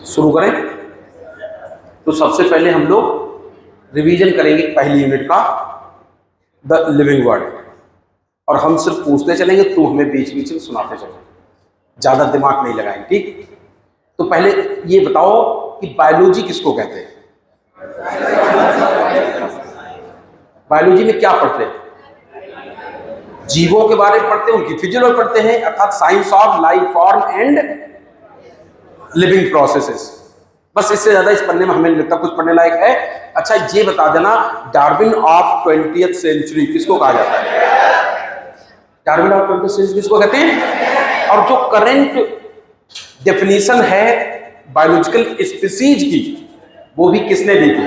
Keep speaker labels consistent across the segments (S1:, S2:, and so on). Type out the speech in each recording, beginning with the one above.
S1: शुरू करें। तो सबसे पहले हम लोग रिवीजन करेंगे पहली यूनिट का द लिविंग वर्ड, और हम सिर्फ पूछते चलेंगे, तो हमें बीच बीच में सुनाते चलेंगे, ज्यादा दिमाग नहीं लगाएंगे, ठीक। तो पहले ये बताओ कि बायोलॉजी किसको कहते हैं? बायोलॉजी में क्या पढ़ते हैं? जीवों के बारे में पढ़ते हैं, उनकी फिजियोलॉजी पढ़ते हैं, अर्थात science of life form and living processes. बस इससे ज्यादा इस पढ़ने में हमें नहीं लगता कुछ पढ़ने लायक है। अच्छा ये बता देना, डार्विन ऑफ 20th सेंचुरी किसको कहा जाता है? डार्विन ऑफ 20th सेंचुरी किसको कहते हैं? और जो करंट डेफिनेशन है बायोलॉजिकल स्पीसीज की, वो भी किसने दी थी?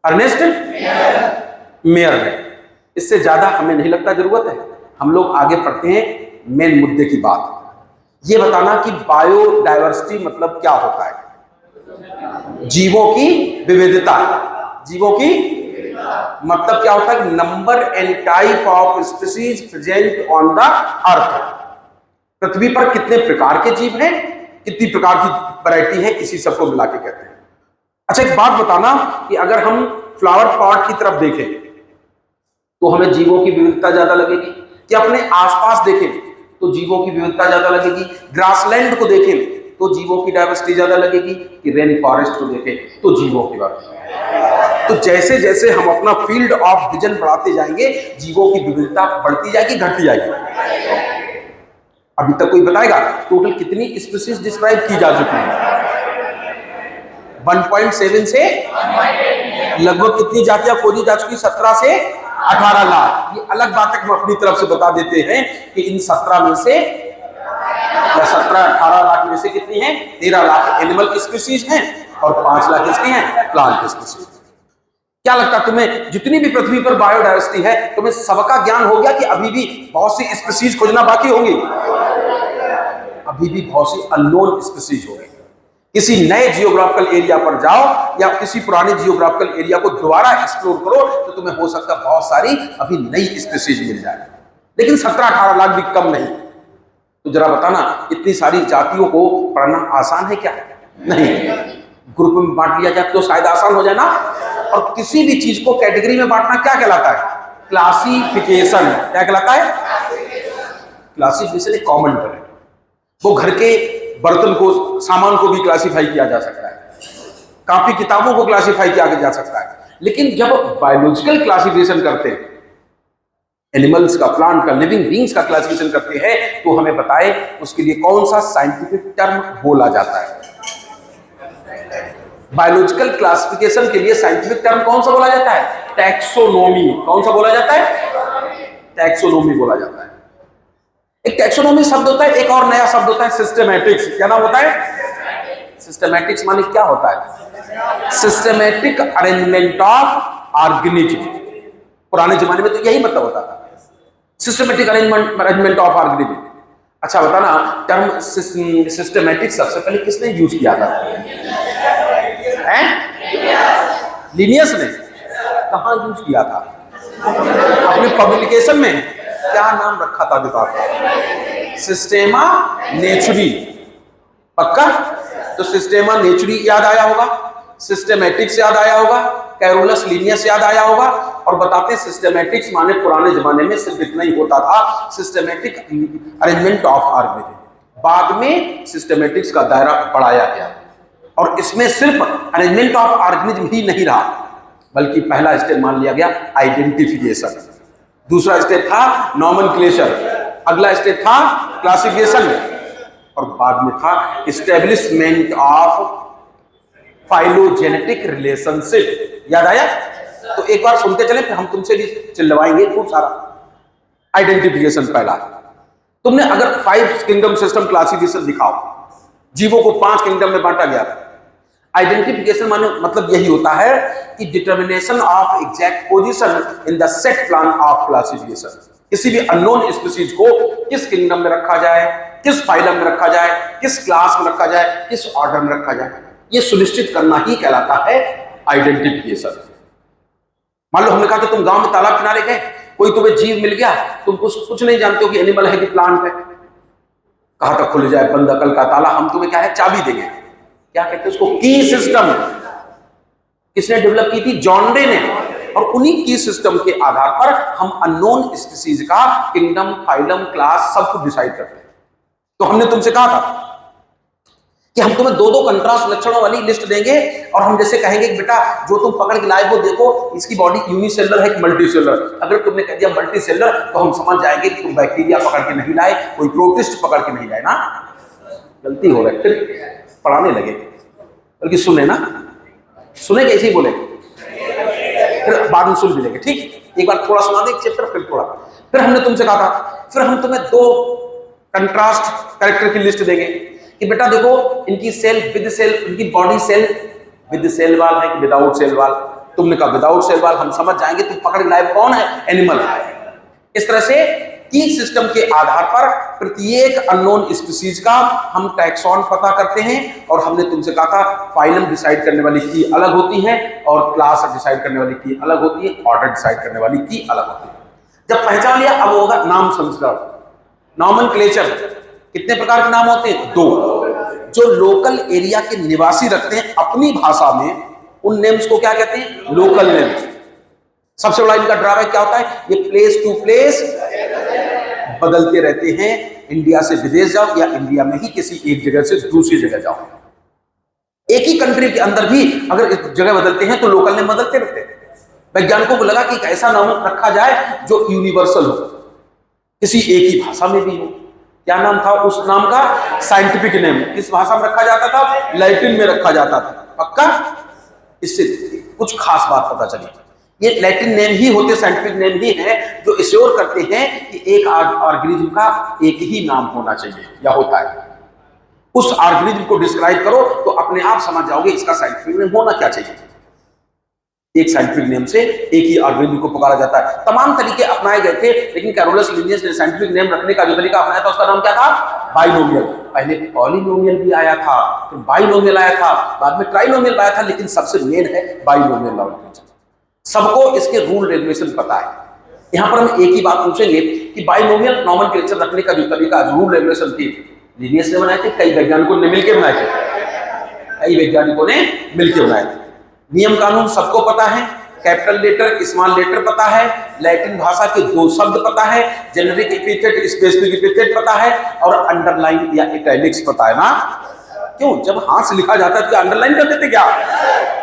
S1: अर्नेस्ट मेयर ने। इससे ज्यादा हमें नहीं लगता जरूरत है, हम लोग आगे पढ़ते हैं मेन मुद्दे की बात। ये बताना कि बायोडायवर्सिटी मतलब क्या होता है? जीवों की विविधता। जीवों की मतलब क्या होता है? Number and type of species present on the earth. पृथ्वी पर कितने प्रकार के जीव हैं, कितनी प्रकार की वैरायटी है, इसी सबको मिला के कहते हैं। अच्छा एक बात बताना कि अगर हम फ्लावर पॉट की तरफ देखें तो हमें जीवों की विविधता ज्यादा लगेगी, कि अपने आसपास देखें तो जीवों की विविधता ज्यादा लगेगी, ग्रासलैंड को देखें तो जीवों की डाइवर्सिटी ज्यादा लगेगी, कि रेन फॉरेस्ट को देखें तो जीवों की डाइवर्सिटी। तो जैसे जैसे हम अपना फील्ड ऑफ विजन बढ़ाते जाएंगे, जीवों की विविधता बढ़ती जाएगी, घटती जाएगी। अभी तक कोई बताएगा टोटल कितनी स्पीशीज डिस्क्राइब की जा चुकी है? 1.7 से लगभग कितनी जातियां खोजी जा चुकी? 17 से 18 लाख। ये अलग बात है, हम अपनी तरफ से बता देते हैं कि इन 17 में से या 17-18 लाख में से कितनी है? 13 लाख एनिमल स्पीशीज हैं और 5 लाख इसकी हैं प्लांट स्पीशीज। क्या लगता है तुम्हें, जितनी भी पृथ्वी पर बायोडायवर्सिटी है, तुम्हें सबका ज्ञान हो गया कि अभी भी बहुत सी स्पीशीज खोजना बाकी होंगी? अभी भी बहुत सी अननोन स्पीशीज होंगी। किसी नए जियोग्राफिकल एरिया पर जाओ या किसी पुराने जियोग्राफिकल एरिया को दोबारा एक्सप्लोर करो तो तुम्हें हो सकता है बहुत सारी अभी नई स्पीशीज मिल जाए, लेकिन 17-18 लाख भी कम नहीं। तो जरा बताना, इतनी सारी जातियों को पढ़ना आसान है क्या? नहीं। ग्रुप में बांट लिया जाए तो शायद आसान हो जाए ना। और किसी भी चीज को कैटेगरी में बांटना क्या कहलाता है? क्लासिफिकेशन। क्या कहलाता है? क्लासिफिकेशन एक कॉमन टर्म है। वो घर के बर्तन को, सामान को भी क्लासिफाई किया जा सकता है, काफी किताबों को क्लासिफाई किया जा सकता है। लेकिन जब बायोलॉजिकल क्लासिफिकेशन करते हैं, एनिमल्स का, प्लांट का, लिविंग बींग्स का क्लासिफिकेशन करते हैं, तो हमें बताए उसके लिए कौन सा साइंटिफिक टर्म बोला जाता है? बायोलॉजिकल क्लासिफिकेशन के लिए साइंटिफिक टर्म कौन सा बोला जाता है? टैक्सोनॉमी। कौन सा बोला जाता है? टैक्सोनॉमी बोला जाता है। एक टैक्सोनॉमी शब्द होता है, एक और नया शब्द होता है सिस्टेमैटिक्स। क्या नाम होता है? सिस्टेमैटिक्स माने क्या होता है? Systematic arrangement of organism. पुराने जमाने में तो यही मतलब होता था, सिस्टेमैटिक अरेंजमेंट ऑफ ऑर्गेनिज्म। अच्छा बताना, टर्म सिस्टेमैटिक सबसे पहले किसने यूज किया था? लिनियस ने। कहां यूज किया था? अपने पब्लिकेशन में। क्या नाम रखा था किताब का? सिस्टेमा नेचुरी। पक्का? तो सिस्टेमा नेचुरी याद आया होगा, सिस्टेमैटिक्स याद आया होगा, कैरोलस लिनियस याद आया होगा। और बताते हैं सिस्टेमैटिक्स माने पुराने जमाने में सिर्फ इतना ही होता था, सिस्टेमैटिक अरेंजमेंट ऑफ ऑर्गेनिज्म। बाद में सिस्टेमैटिक्स का दायरा बढ़ाया गया और इसमें सिर्फ अरेंजमेंट ऑफ ऑर्गेनिज्म ही नहीं रहा, बल्कि पहला स्टेप मान लिया गया आइडेंटिफिकेशन, दूसरा स्टेप था नॉमेनक्लेचर, अगला स्टेप था क्लासिफिकेशन, और बाद में था एस्टेब्लिशमेंट ऑफ फाइलोजेनेटिक रिलेशनशिप। याद आया? तो एक बार सुनते चले, फिर हम तुमसे भी चिल्लवाएंगे खूब सारा। आइडेंटिफिकेशन पहला। तुमने अगर 5 किंगडम सिस्टम क्लासिफिकेशन दिखाओ, जीवों को 5 किंगडम में बांटा गया था। आइडेंटिफिकेशन माने मतलब यही होता है कि determination of exact position in the set plan of classification. किसी भी अननोन स्पीशीज को किस किंगडम में रखा जाए, किस फाइलम में रखा जाए, किस क्लास में रखा जाए, किस ऑर्डर में रखा जाए, ये सुनिश्चित करना ही कहलाता है आइडेंटिफिकेशन। मान लो हमने कहा कि तुम गांव में तालाब किनारे गए, कोई तुम्हें जीव मिल गया, तुम कुछ नहीं जानते हो कि एनिमल है कि प्लांट है। कहां तक खुल जाए बंद अकल का ताला, हम तुम्हें क्या है चाबी देंगे। क्या कहते हैं उसको, की सिस्टम। किसने डेवलप की थी, जॉन डे ने। और उन्हीं की सिस्टम के आधार पर हम अननोन स्पीसीज का किंगडम, फाइलम, क्लास सब कुछ डिसाइड करते हैं। तो हमने तुमसे कहा था कि हम तुम्हें दो दो कंट्रास्ट लक्षणों वाली लिस्ट देंगे और हम जैसे कहेंगे कि बेटा जो तुम पकड़ के लाए वो देखो इसकी बॉडी यूनिसेलुलर है कि मल्टीसेलुलर। अगर तुमने कह दिया मल्टीसेलुलर तो हम समझ जाएंगे कि तुम बैक्टीरिया पकड़ के नहीं लाए, कोई प्रोटिस्ट पकड़ के नहीं लाए ना। गलती हो रही है, फिर पढ़ाने लगे, बल्कि सुने ना, सुने कैसे ही बोले, फिर बाद में सुन भी लेंगे। ठीक, एक बार थोड़ा सुना दे चैप्टर, फिर थोड़ा। फिर हमने तुमसे कहा था, फिर हम तुम्हें दो कंट्रास्ट कैरेक्टर की लिस्ट देंगे कि बेटा देखो इनकी सेल विद सेल, इनकी body cell with cell wall है कि विदाउट सेल वाल। तुमने कहा विदाउट सेल वाल, हम समझ जाएंगे तुम पकड़ के लाए कौन है, एनिमल है। इस तरह से की सिस्टम के आधार पर प्रत्येक अननोन स्पीसीज का हम टैक्सॉन पता करते हैं। और हमने तुमसे कहा था फाइलम डिसाइड करने वाली की अलग होती है और क्लास डिसाइड करने वाली की अलग होती है, ऑर्डर डिसाइड करने वाली की अलग होती है। जब पहचान लिया अब होगा नाम संस्करण, नॉमेनक्लेचर। कितने प्रकार के नाम होते हैं, दो। जो लोकल एरिया के निवासी रखते हैं अपनी भाषा में, उन नेम्स को क्या कहते हैं, लोकल नेम्स। सबसे बड़ा इनका ड्रॉबैक क्या होता है, ये प्लेस टू प्लेस बदलते रहते हैं। इंडिया से विदेश जाओ या इंडिया में ही किसी एक जगह से दूसरी जगह जाओ, एक ही कंट्री के अंदर भी अगर जगह बदलते हैं तो लोकल नेम बदलते रहते हैं। वैज्ञानिकों को लगा कि एक ऐसा नाम रखा जाए जो यूनिवर्सल हो, किसी एक ही भाषा में भी हो। क्या नाम था उस नाम का, साइंटिफिक नेम। किस भाषा में रखा जाता था, लैटिन में रखा जाता था। पक्का, इससे कुछ खास बात पता चली, ये लैटिन नेम ही होते, साइंटिफिक नेम ही है जो एश्योर करते हैं कि एक ऑर्गेनिज्म का एक ही नाम होना चाहिए या होता है। उस ऑर्गेनिज्म को डिस्क्राइब करो तो अपने आप समझ जाओगे इसका साइंटिफिक नेम होना क्या चाहिए। एक साइंटिफिक नेम से एक ही ऑर्गेनिज्म को पुकारा जाता है। तमाम तरीके अपनाए गए थे, लेकिन कैरोलस लिनियस ने साइंटिफिक नेम रखने का जो तरीका अपनाया था उसका नाम क्या था, बाइनोमियल। पहले पॉलिनोमियल भी आया था, फिर बाइनोमियल आया था, बाद में ट्राइनोमियल आया था, लेकिन सबसे मेन है बाइनोमियल नॉमेनक्लेचर। सबको इसके रूल रेगुलेशन पता है। यहां पर हम एक ही बात पूछेंगे कि बाइनोमियल नॉमेनक्लेचर रखने का जो तरीका, जो रूल रेगुलेशन थी, लिनियस ने बनाए थे, कई वैज्ञानिकों ने मिलकर बनाए थे, कई वैज्ञानिकों ने मिलकर बनाए थे। नियम कानून सबको पता है, कैपिटल लेटर स्मॉल लेटर पता है, लैटिन भाषा के दो शब्द पता है, जेनेरिक एपिथेट स्पेसिफिक एपिथेट पता है, और अंडरलाइन या इटैलिक्स पता है ना। क्यों, जब हाथ से लिखा जाता है तो अंडरलाइन कर देते, क्या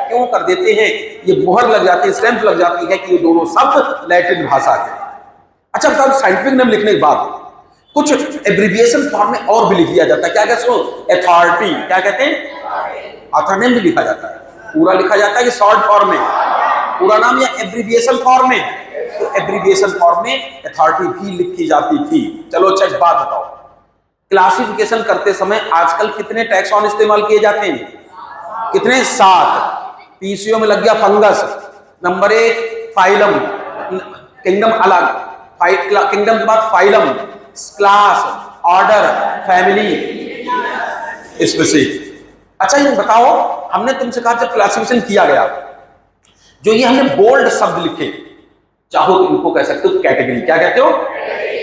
S1: क्यों कर देते हैं, ये मोहर लग जाती है, स्टैंप लग जाती है कि ये दोनों शब्द लैटिन भाषा के। अच्छा बताओ, साइंटिफिक नेम लिखने के बाद कुछ एब्रिविएशन फॉर्म में और भी लिख दिया जाता है। क्या कहते हैं, अथॉरिटी, क्या कहते हैं, ऑथर नेम भी लिखा जाता है। पूरा लिखा जाता है कि शॉर्ट फॉर्म में पूरा नाम, या एब्रिविएशन फॉर्म में। तो एब्रिविएशन फॉर्म में अथॉरिटी भी लिखी जाती थी। चलो अच्छा एक बात बताओ, क्लासिफिकेशन करते समय आजकल कितने टैक्सॉन इस्तेमाल किए जाते हैं, कितने, 7। पीसीओ में लग गया फंगस। नंबर 1 फाइलम, किंगडम अलग, किंगडम के बाद phylum, class, order, family, species. अच्छा ये बताओ, हमने तुमसे कहा जब क्लासिफिकेशन किया गया, जो ये हमने बोल्ड शब्द लिखे, चाहो तो इनको कह सकते हो कैटेगरी, क्या कहते हो,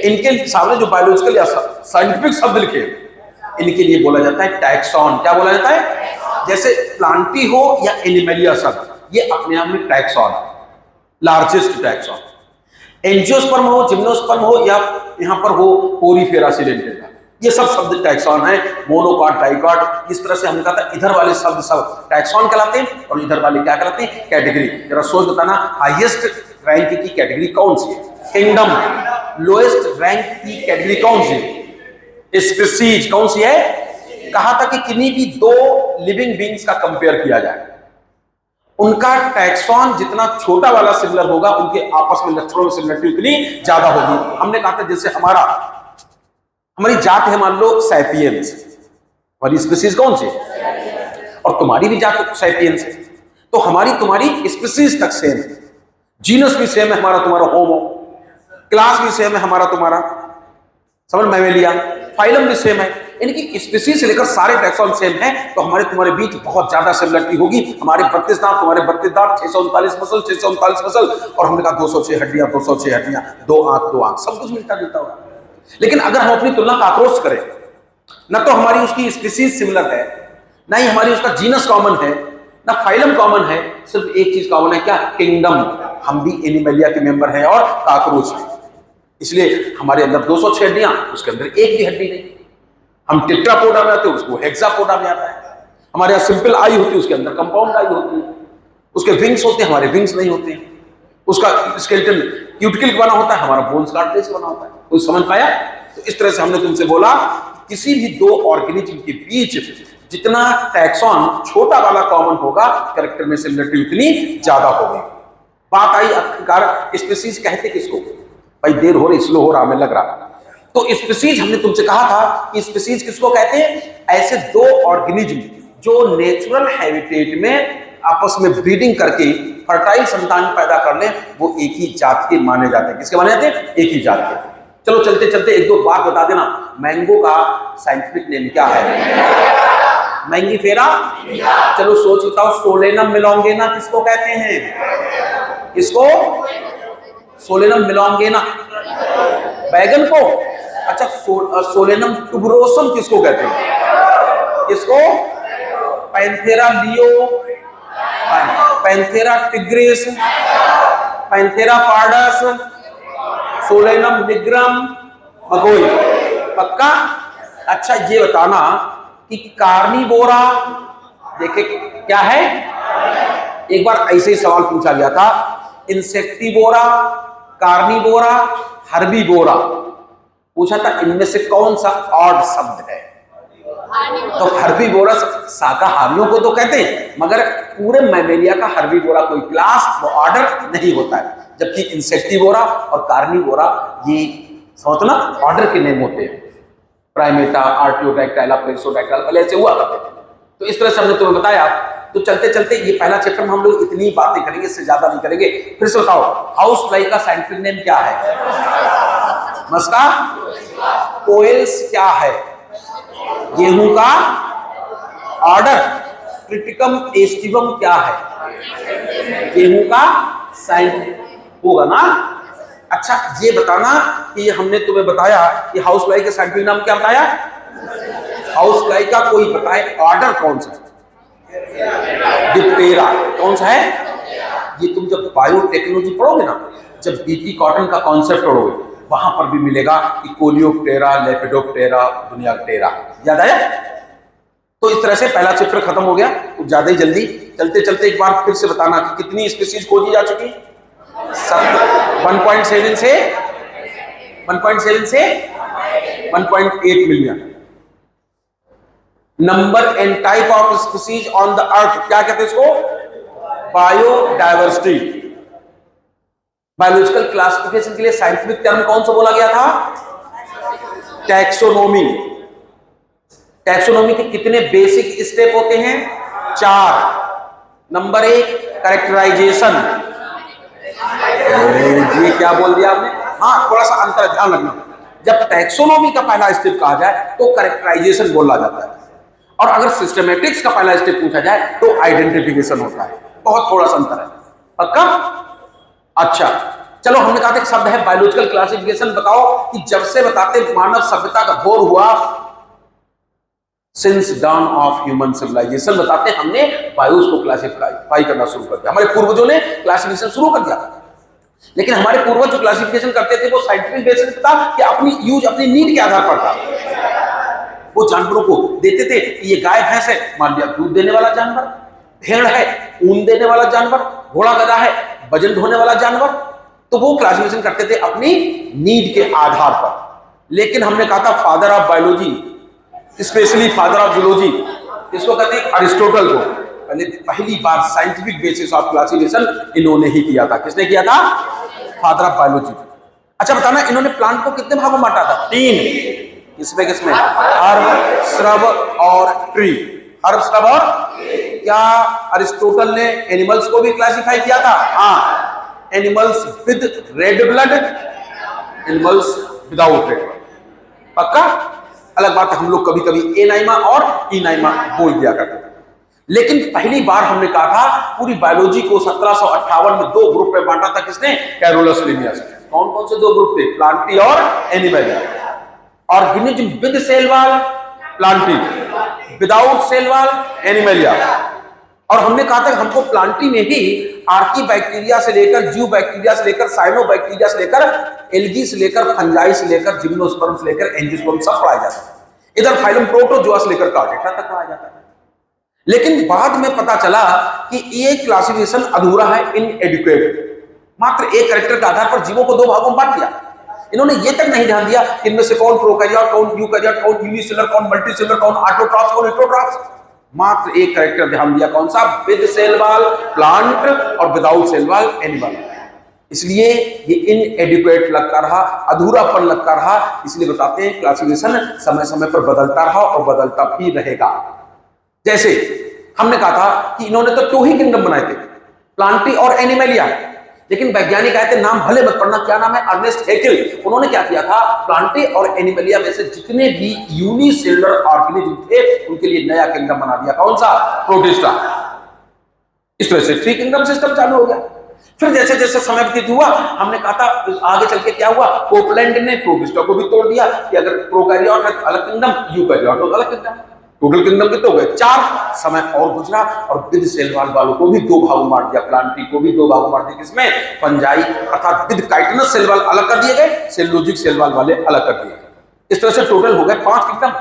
S1: इनके सामने जो बायोलॉजिकल या साइंटिफिक शब्द लिखे, इनके लिए बोला जाता है टैक्सॉन। क्या बोला जाता है, जैसे प्लांटी हो या एनिमलिया शब्द, ये अपने आप में टैक्सॉन, लार्जेस्ट टैक्सॉन। एंजियोस्पर्म हो, जिम्नोस्पर्म हो, या यहां पर हो पोरीफेरा सिलेंटेरा, ये सब शब्द टैक्सॉन है। मोनोकॉट, डाइकॉट, इस तरह से हमने कहा था इधर वाले शब्द सब टैक्सॉन कहलाते हैं और इधर वाले क्या कहलाते हैं, कैटेगरी। जरा सोच बताना, हाईएस्ट रैंक की कैटेगरी कौन सी है, किंगडम। लोएस्ट रैंक की कैटेगरी कौन सी है, स्पीसीज कौन सी है। कहा था कि किन्हीं भी दो लिविंग बींग्स का कंपेयर किया जाए, उनका टैक्सॉन जितना छोटा वाला सिमिलर होगा, उनके आपस में लक्षणों में सिमिलरिटी उतनी ज्यादा होगी। हमने कहा था जैसे हमारी जात है, मान लो सैपियंस, हमारी स्पीसीज कौन सी, और तुम्हारी भी जात सैपियंस है, तो हमारी तुम्हारी स्पीसीज तक सेम है, जीनस भी सेम है हमारा तुम्हारा, होमो, क्लास भी सेम है हमारा तुम्हारा, समझ, मैमेलिया, फाइलम भी सेम है, इनकी स्पीसीज से लेकर सारे टैक्सॉन सेम है। तो हमारे तुम्हारे बीच बहुत ज्यादा सिमिलरिटी होगी। हमारे 32 दांत, तुम्हारे 32 दांत, 639 मसल, 639 मसल, और हमने कहा 206 हड्डियां, 206 हड्डियां, 2 आंख, 2 आंख, सब कुछ मिलता जुलता होगा। लेकिन अगर हम अपनी तुलना का आक्रोश करें ना तो हमारी उसकी स्पीसीज सिमिलर है, ना ही हमारी उसका जीनस कॉमन है, ना फाइलम कॉमन है। सिर्फ एक चीज कॉमन है, क्या? किंगडम। हम भी एनिमलिया के मेंबर हैं और काकरोच हैं। इसलिए हमारे अंदर 206 हड्डियां, उसके अंदर एक भी हड्डी नहीं। हम टेट्रापोडा में आते हैं, उसको हेक्सापोडा में आता है। हमारे यहाँ सिंपल आई होती है, उसके अंदर कंपाउंड आई होती है। उसके विंग्स होते हैं, हमारे विंग्स नहीं होते हैं। उसका स्केलेटन क्यूटिकल बना होता है, हमारा बोन्स कार्टिलेज बना होता है। कोई समझ पाया? तो इस तरह से हमने तुमसे बोला किसी भी दो ऑर्गेनिज्म के बीच जितना टैक्सॉन छोटा वाला कॉमन होगा, कैरेक्टर में सिमिलरिटी उतनी ज्यादा होगी। बात आई आखिरकार स्पीसीज कहते किसको? भाई देर हो रही, स्लो हो रहा, हमें लग रहा। तो स्पीसीज हमने तुमसे कहा था कि स्पीसीज किसको कहते हैं? ऐसे दो ऑर्गेनिज्म जो नेचुरल हैबिटेट में आपस में ब्रीडिंग करके फर्टाइल संतान पैदा कर ले, वो एक ही जात के माने जाते हैं। किसके माने जाते हैं? एक ही जात के। चलो चलते चलते एक दो बात बता देना। मैंगो का साइंटिफिक नेम क्या है? मैंगीफेरा। चलो सोच बताओ, सोलेनम मिलोंगेना किसको कहते हैं? किसको? सोलेनम मिलोंगेना, बैगन को। अच्छा, सोलेनम टुबरोसम किसको कहते हैं? किसको? Panthera leo, panthera tigris, panthera pardus, solanum nigrum, मगोई। पक्का? अच्छा ये बताना कि कार्निवोरा देखे क्या है? एक बार ऐसे ही सवाल पूछा गया था, इंसेक्टिवोरा, कार्निवोरा, हर्बीवोरा पूछा था, इनमें से कौन सा ऑड शब्द है? तो हर्बीवोरस शाकाहारियों को तो कहते हैं, मगर पूरे मैमेलिया का हर्बीवोरा कोई क्लास वो ऑर्डर नहीं होता है। जबकि इंसेक्टिवोरा और कार्निवोरा ये समझना ऑर्डर के नेम होते हैं। प्राइमेटा, आर्टियोडैक्टाइला, प्लेक्सोडैक्टाइला, पहले ऐसे हुआ करते थे। तो इस तरह से हमने तुम्हें बताया। तो चलते चलते ये पहला चैप्टर में हम लोग इतनी बातें करेंगे, इससे ज्यादा नहीं करेंगे। फिर से बताओ, हाउस फ्लाई का साइंटिफिक नेम क्या है? मस्का। कोयल्स क्या है? गेहूं का ऑर्डर। क्रिटिकम एस्टिवम क्या है? गेहूं का साइंटिफिक होगा ना। अच्छा ये बताना कि हमने तुम्हें बताया कि हाउस फ्लाई के साइंटिफिक नाम क्या बताया? हाउस फ्लाई का कोई बताए ऑर्डर कौन सा? डिप्टेरा। कौन सा है? ये तुम जब बायोटेक्नोलॉजी पढ़ोगे ना, जब बीटी कॉटन का कॉन्सेप्ट पढ़ोगे, वहां पर भी मिलेगा कि कोलियोप्टेरा, लेपिडोप्टेरा, दुनियाप्टेरा। याद आया? तो इस तरह से पहला चैप्टर खत्म हो गया। कुछ ज्यादा ही जल्दी चलते चलते एक बार फिर से बताना कि कितनी स्पीशीज खोजी जा चुकी? 1.7 से 1.8 million. Number and type of species on the अर्थ क्या कहते हैं इसको? बायोडायवर्सिटी। बायोलॉजिकल क्लासिफिकेशन के लिए साइंटिफिक टर्म कौन सा बोला गया था? टैक्सोनॉमी। टैक्सोनॉमी के कितने बेसिक स्टेप होते हैं? 4। Number 1 characterisation. जी क्या बोल दिया आपने? हाँ थोड़ा सा अंतर, ध्यान रखना। जब टैक्सोनॉमी का पहला स्टेप कहा जाए तो कैरेक्टराइजेशन बोला जाता है, और अगर सिस्टमैटिक्स का पहला स्टेप पूछा जाए तो आइडेंटिफिकेशन होता है। बहुत थोड़ा सा अंतर है। पक्का? अच्छा चलो, हमने कहा था एक शब्द है बायोलॉजिकल क्लासिफिकेशन। बताओ कि जब से बताते मानव सभ्यता का दौर हुआ, since dawn of human civilisation, बताते हमने बायोस को क्लासिफाई करना शुरू कर दिया। हमारे पूर्वजों ने क्लासिफिकेशन शुरू कर दिया था। लेकिन हमारे पूर्वज जो क्लासिफिकेशन करते थे वो साइंटिफिक बेसिस पे था कि अपनी यूज, अपनी नीड के आधार पर था। वो जानवरों को देते थे कि ये गाय भैंस है, मान लिया दूध देने वाला जानवर, भेड़ है ऊन देने वाला जानवर, घोड़ा गधा है वजन ढोने वाला जानवर। तो वो क्लासिफिकेशन करते थे अपनी नीड के आधार पर। लेकिन हमने कहा था father of biology, specially father of zoology, इसको कहते हैं अरिस्टोटल को। पहली बार साइंटिफिक बेसिस ऑफ क्लासिफिकेशन इन्होंने ही किया था। किसने किया था? Father of biology. अच्छा बताना, इन्होंने प्लांट को कितने भागों में बांटा था? 3। किसमें किसमें? हर्ब, श्रब और ट्री। हर्ब, श्रब और क्या अरिस्टोटल ने एनिमल्स को भी क्लासिफाई किया था? हाँ, animals with red blood, animals without red blood. पक्का? अलग बात है, हम लोग कभी कभी एनाइमा और इनाइमा बोल दिया करते थे। लेकिन पहली बार हमने कहा था पूरी बायोलॉजी को 1758 में 2 ग्रुप में बांटा था। किसने? Carolus Linnaeus. कौन कौन से 2 ग्रुप थे? प्लांटी और animal. Organism with cell wall, Plantae, without cell wall Animalia. और हमने कहा था हमको प्लांटी में ही आर्की बैक्टीरिया से लेकर, ज्यू बैक्टीरिया से लेकर, साइनो बैक्टीरिया से लेकर, एल्गी से लेकर, फंजाई से लेकर, जिम्नोस्पर्म से लेकर एंजियोस्पर्म सब पढ़ाया जाता है। इधर फाइलम प्रोटोजोआ से लेकर कार्डेटा तक पढ़ाया जाता है। लेकिन बाद में पता चला कि ये क्लासिफिकेशन अधूरा है, इनएडिक्वेट। मात्र एक कैरेक्टर के आधार पर जीवों को दो भागों में बांट दिया। इन्होंने ये तक नहीं ध्यान दिया कि इनमें से कौन प्रोकैरियोट, कौन यूकैरियोट, कौन यूनिसेलुलर, कौन मल्टीसेलुलर, कौन ऑटोट्रॉफ्स, कौन हेटेरोट्रॉफ्स। मात्र एक कैरेक्टर ध्यान दिया, कौन सा? विद सेल वॉल प्लांट और विदाउट सेल वॉल एनिमल। इसलिए ये इनएडिक्वेट लगता रहा, अधूरापन लगता रहा। इसलिए बताते हैं क्लासिफिकेशन समय समय पर बदलता रहा और बदलता भी रहेगा। जैसे हमने कहा था कि इन्होंने तो 2 ही किंगडम बनाए थे, प्लांटी और एनिमलिया। लेकिन वैज्ञानिक आए थे, नाम भले मत पढ़ना, क्या नाम है? Ernst Haeckel. उन्होंने क्या किया था, प्लांटी और एनिमलिया में से जितने भी यूनिसेलुलर ऑर्गेनिज्म थे उनके लिए नया किंगडम बना दिया। कौन सा? प्रोटिस्टा। इस तरह से 3 किंगडम सिस्टम चालू हो गया। फिर जैसे जैसे समय व्यतीत हुआ, हमने कहा था आगे चल के क्या हुआ, कोपलैंड ने प्रोटिस्टा को भी तोड़ दिया कि अगर प्रोकैरियोट है तो अलग किंगडम, यूकैरियोट तो अलग किंगडम। टोटल किंगडम कितने हो गए? 4। समय और गुजरा और विद सेल वॉल वालों को भी 2 भागों में बांट दिया, प्लांटी को भी 2 भागों में बांट दिया। किसमें? फंजाई अर्थात विद काइटिनस सेल वॉल अलग कर दिए गए, सेलुलोजिक सेल वॉल वाले अलग कर दिए गए। इस तरह से टोटल हो गए 5 किंगडम।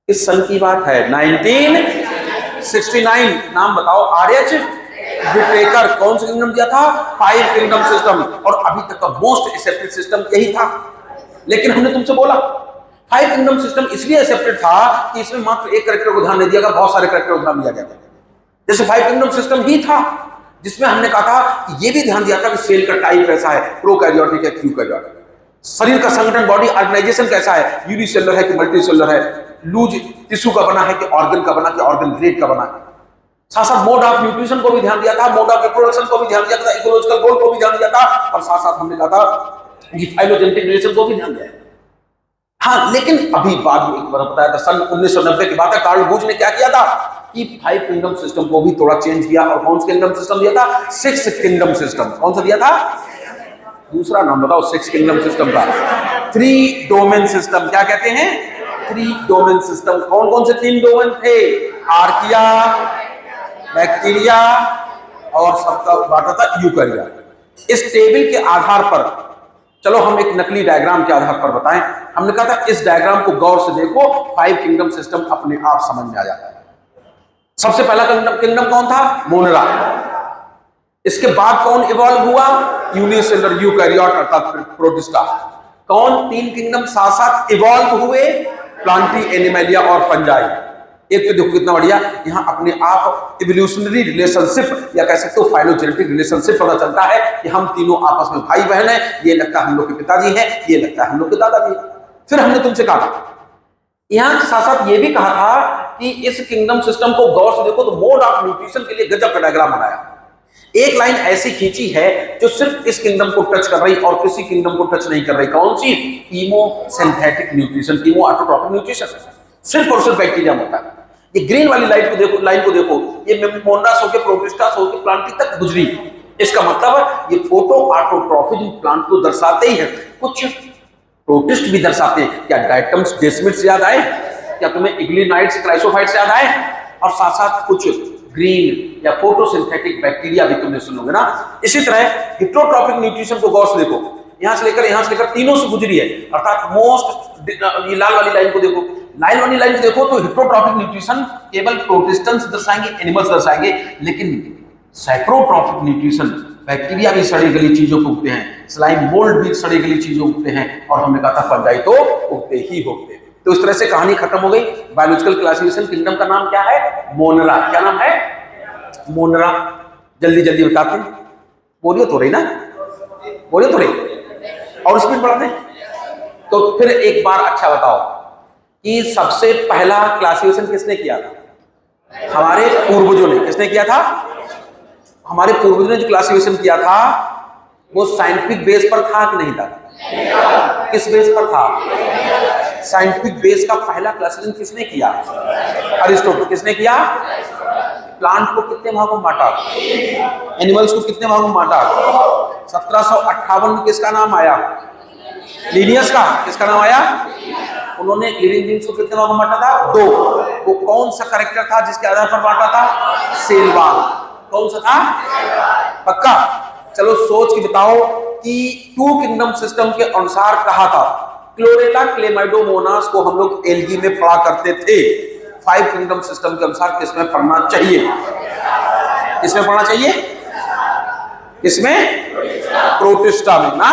S1: इस सन की बात है 1969। नाम बताओ? RH Whittaker. कौन सा किंगडम दिया था? 5 किंगडम सिस्टम। और अभी तक का मोस्ट एक्सेप्टेड सिस्टम यही था। लेकिन हमने तुमसे बोला 5 किंगडम सिस्टम इसलिए एक्सेप्टेड था कि इसमें मात्र एक कैरेक्टर को ध्यान नहीं दिया गया, बहुत सारे कैरेक्टर को ध्यान दिया गया। जैसे 5 किंगडम सिस्टम ही था जिसमें हमने कहा था कि ये भी ध्यान दिया था कि सेल का टाइप कैसा है, प्रोकैरियोटिक है कि यूकैरियोटिक, शरीर का संगठन, बॉडी ऑर्गेनाइजेशन कैसा है, यूनिसेलुलर है कि मल्टीसेलुलर है, लूज टिश्यू का बना है कि ऑर्गन का बना, कि ऑर्गन ग्रेड का बना है। साथ साथ मोड ऑफ न्यूट्रिशन को भी ध्यान दिया था, मोड ऑफ रिप्रोडक्शन को भी ध्यान दिया था, इकोलॉजिकल गोल को भी ध्यान दिया था, और साथ साथ हमने कहा था कि फाइलोजेनेटिक रिलेशन को भी ध्यान दिया। हाँ, लेकिन अभी बाद में एक बार बताया था, सन 1990 की बात है, कार्ल बूच ने क्या किया था कि 5 किंगडम सिस्टम को भी थोड़ा चेंज किया और कौन सा किंगडम सिस्टम दिया था? 6 किंगडम सिस्टम। कौन सा दिया था? दूसरा नाम बताओ 6 किंगडम सिस्टम का। 3 डोमेन सिस्टम। क्या कहते हैं? 3 डोमेन सिस्टम। कौन कौन से 3 डोमेन थे? आर्किया, बैक्टीरिया और सबका बाटा था यूकैरिया। इस टेबल के आधार पर चलो हम एक नकली डायग्राम के आधार पर बताएं। हमने कहा था इस डायग्राम को गौर से देखो, 5 किंगडम सिस्टम अपने आप समझ में आ जाता है। सबसे पहला किंगडम कौन था? मोनरा। इसके बाद कौन इवॉल्व हुआ? यूनिसेलुलर यूकैरियोट अर्थात प्रोटिस्टा। कौन? 3 किंगडम साथ साथ इवॉल्व हुए, प्लांटी, एनिमलिया और फंजाई। एक तो देखो कितना बढ़िया, यहां अपने आप इवोल्यूशनरी रिलेशनशिप या कह सकते हो फाइलोजेनेटिक रिलेशनशिप पता चलता है कि हम तीनों आपस में भाई बहन हैं। ये लगता है हम लोग के पिताजी हैं, ये लगता है हम लोग के दादाजी हैं। फिर हमने तुमसे कहा था, यहां साथ साथ ये भी कहा था कि इस किंगडम सिस्टम को गौर से देखो तो मोड ऑफ न्यूट्रिशन के लिए गजब का डायग्राम बनाया। एक लाइन ऐसी खींची है जो सिर्फ इस किंगडम को टच कर रही और किसी किंगडम को टच नहीं कर रही। कौन सी? Chemosynthetic nutrition, chemo autotrophic nutrition. सिर्फ और सिर्फ बैक्टीरिया में होता है। ये ग्रीन वाली लाइन को देखो, ये मोनरास होके प्रोटिस्टास होके प्लांटी तक गुजरी। इसका मतलब ये फोटो ऑटोट्रॉफिज्म प्लांट को दर्शाते ही है, कुछ प्रोटिस्ट भी दर्शाते हैं। क्या डायटम्स डेस्मिड्स याद आए? क्या तुम्हें इग्लिनाइट्स, क्राइसोफाइट्स याद आए? और साथ साथ कुछ ग्रीन या फोटोसिंथेटिक बैक्टीरिया भी तुमने सुनोगे ना। इसी तरह हेटेरोट्रॉपिक न्यूट्रिशन को गौर से देखो, यहां से लेकर तीनों से गुजरी है। अर्थात मोस्ट, ये लाल वाली लाइन को देखो, लाइन वाली लाइन को देखो तो हेटेरोट्रॉपिक न्यूट्रिशन केवल प्रोटिस्टेंट्स दर्शाएंगे, एनिमल्स दर्शाएंगे। लेकिन साइक्रोट्रॉपिक न्यूट्रिशन, बैक्टीरिया भी सड़ी गली चीजों को उगते हैं, स्लाइम मोल्ड भी सड़ी गली चीजों उगते हैं, और हमने कहा था फंजाई तो उगते ही उगते हैं। तो इस तरह से कहानी खत्म हो गई। बायोलॉजिकल क्लासिफिकेशन किंगडम का नाम क्या है? मोनरा। क्या नाम है? मोनरा। जल्दी जल्दी बताते हैं, बोलियो तो रही ना, बोलियो तो रही, और स्पीड बढ़ाते हैं। तो फिर एक बार अच्छा बताओ कि सबसे पहला क्लासिफिकेशन किसने किया था? हमारे पूर्वजों ने। किसने किया था? हमारे पूर्वजों ने जो क्लासिफिकेशन किया था वो साइंटिफिक बेस पर था कि नहीं था? किस बेस पर था? साइंटिफिक बेस का पहला क्लासिफिकेशन किसने किया? अरिस्टोटल। किसने किया? प्लांट को कितने भागों में बांटा? एनिमल्स को कितने भागों में बांटा? 1758 में किसका नाम आया? लिनियस का। किसका नाम आया? उन्होंने लीडिंग बींग्स को कितने भागों में बांटा था? 2। वो कौन सा कैरेक्टर था जिसके आधार पर बांटा था? सेलवाल। कौन सा था? पक्का? चलो सोच के बताओ कि टू किंगडम सिस्टम के अनुसार कहा था। क्लोरेला क्लेमाइडोमोनास को हम लोग एल्गी में पढ़ा करते थे। 5 किंगडम सिस्टम के अनुसार किसमें पढ़ना चाहिए? किसमें पढ़ना चाहिए? किसमें? प्रोटिस्टा में ना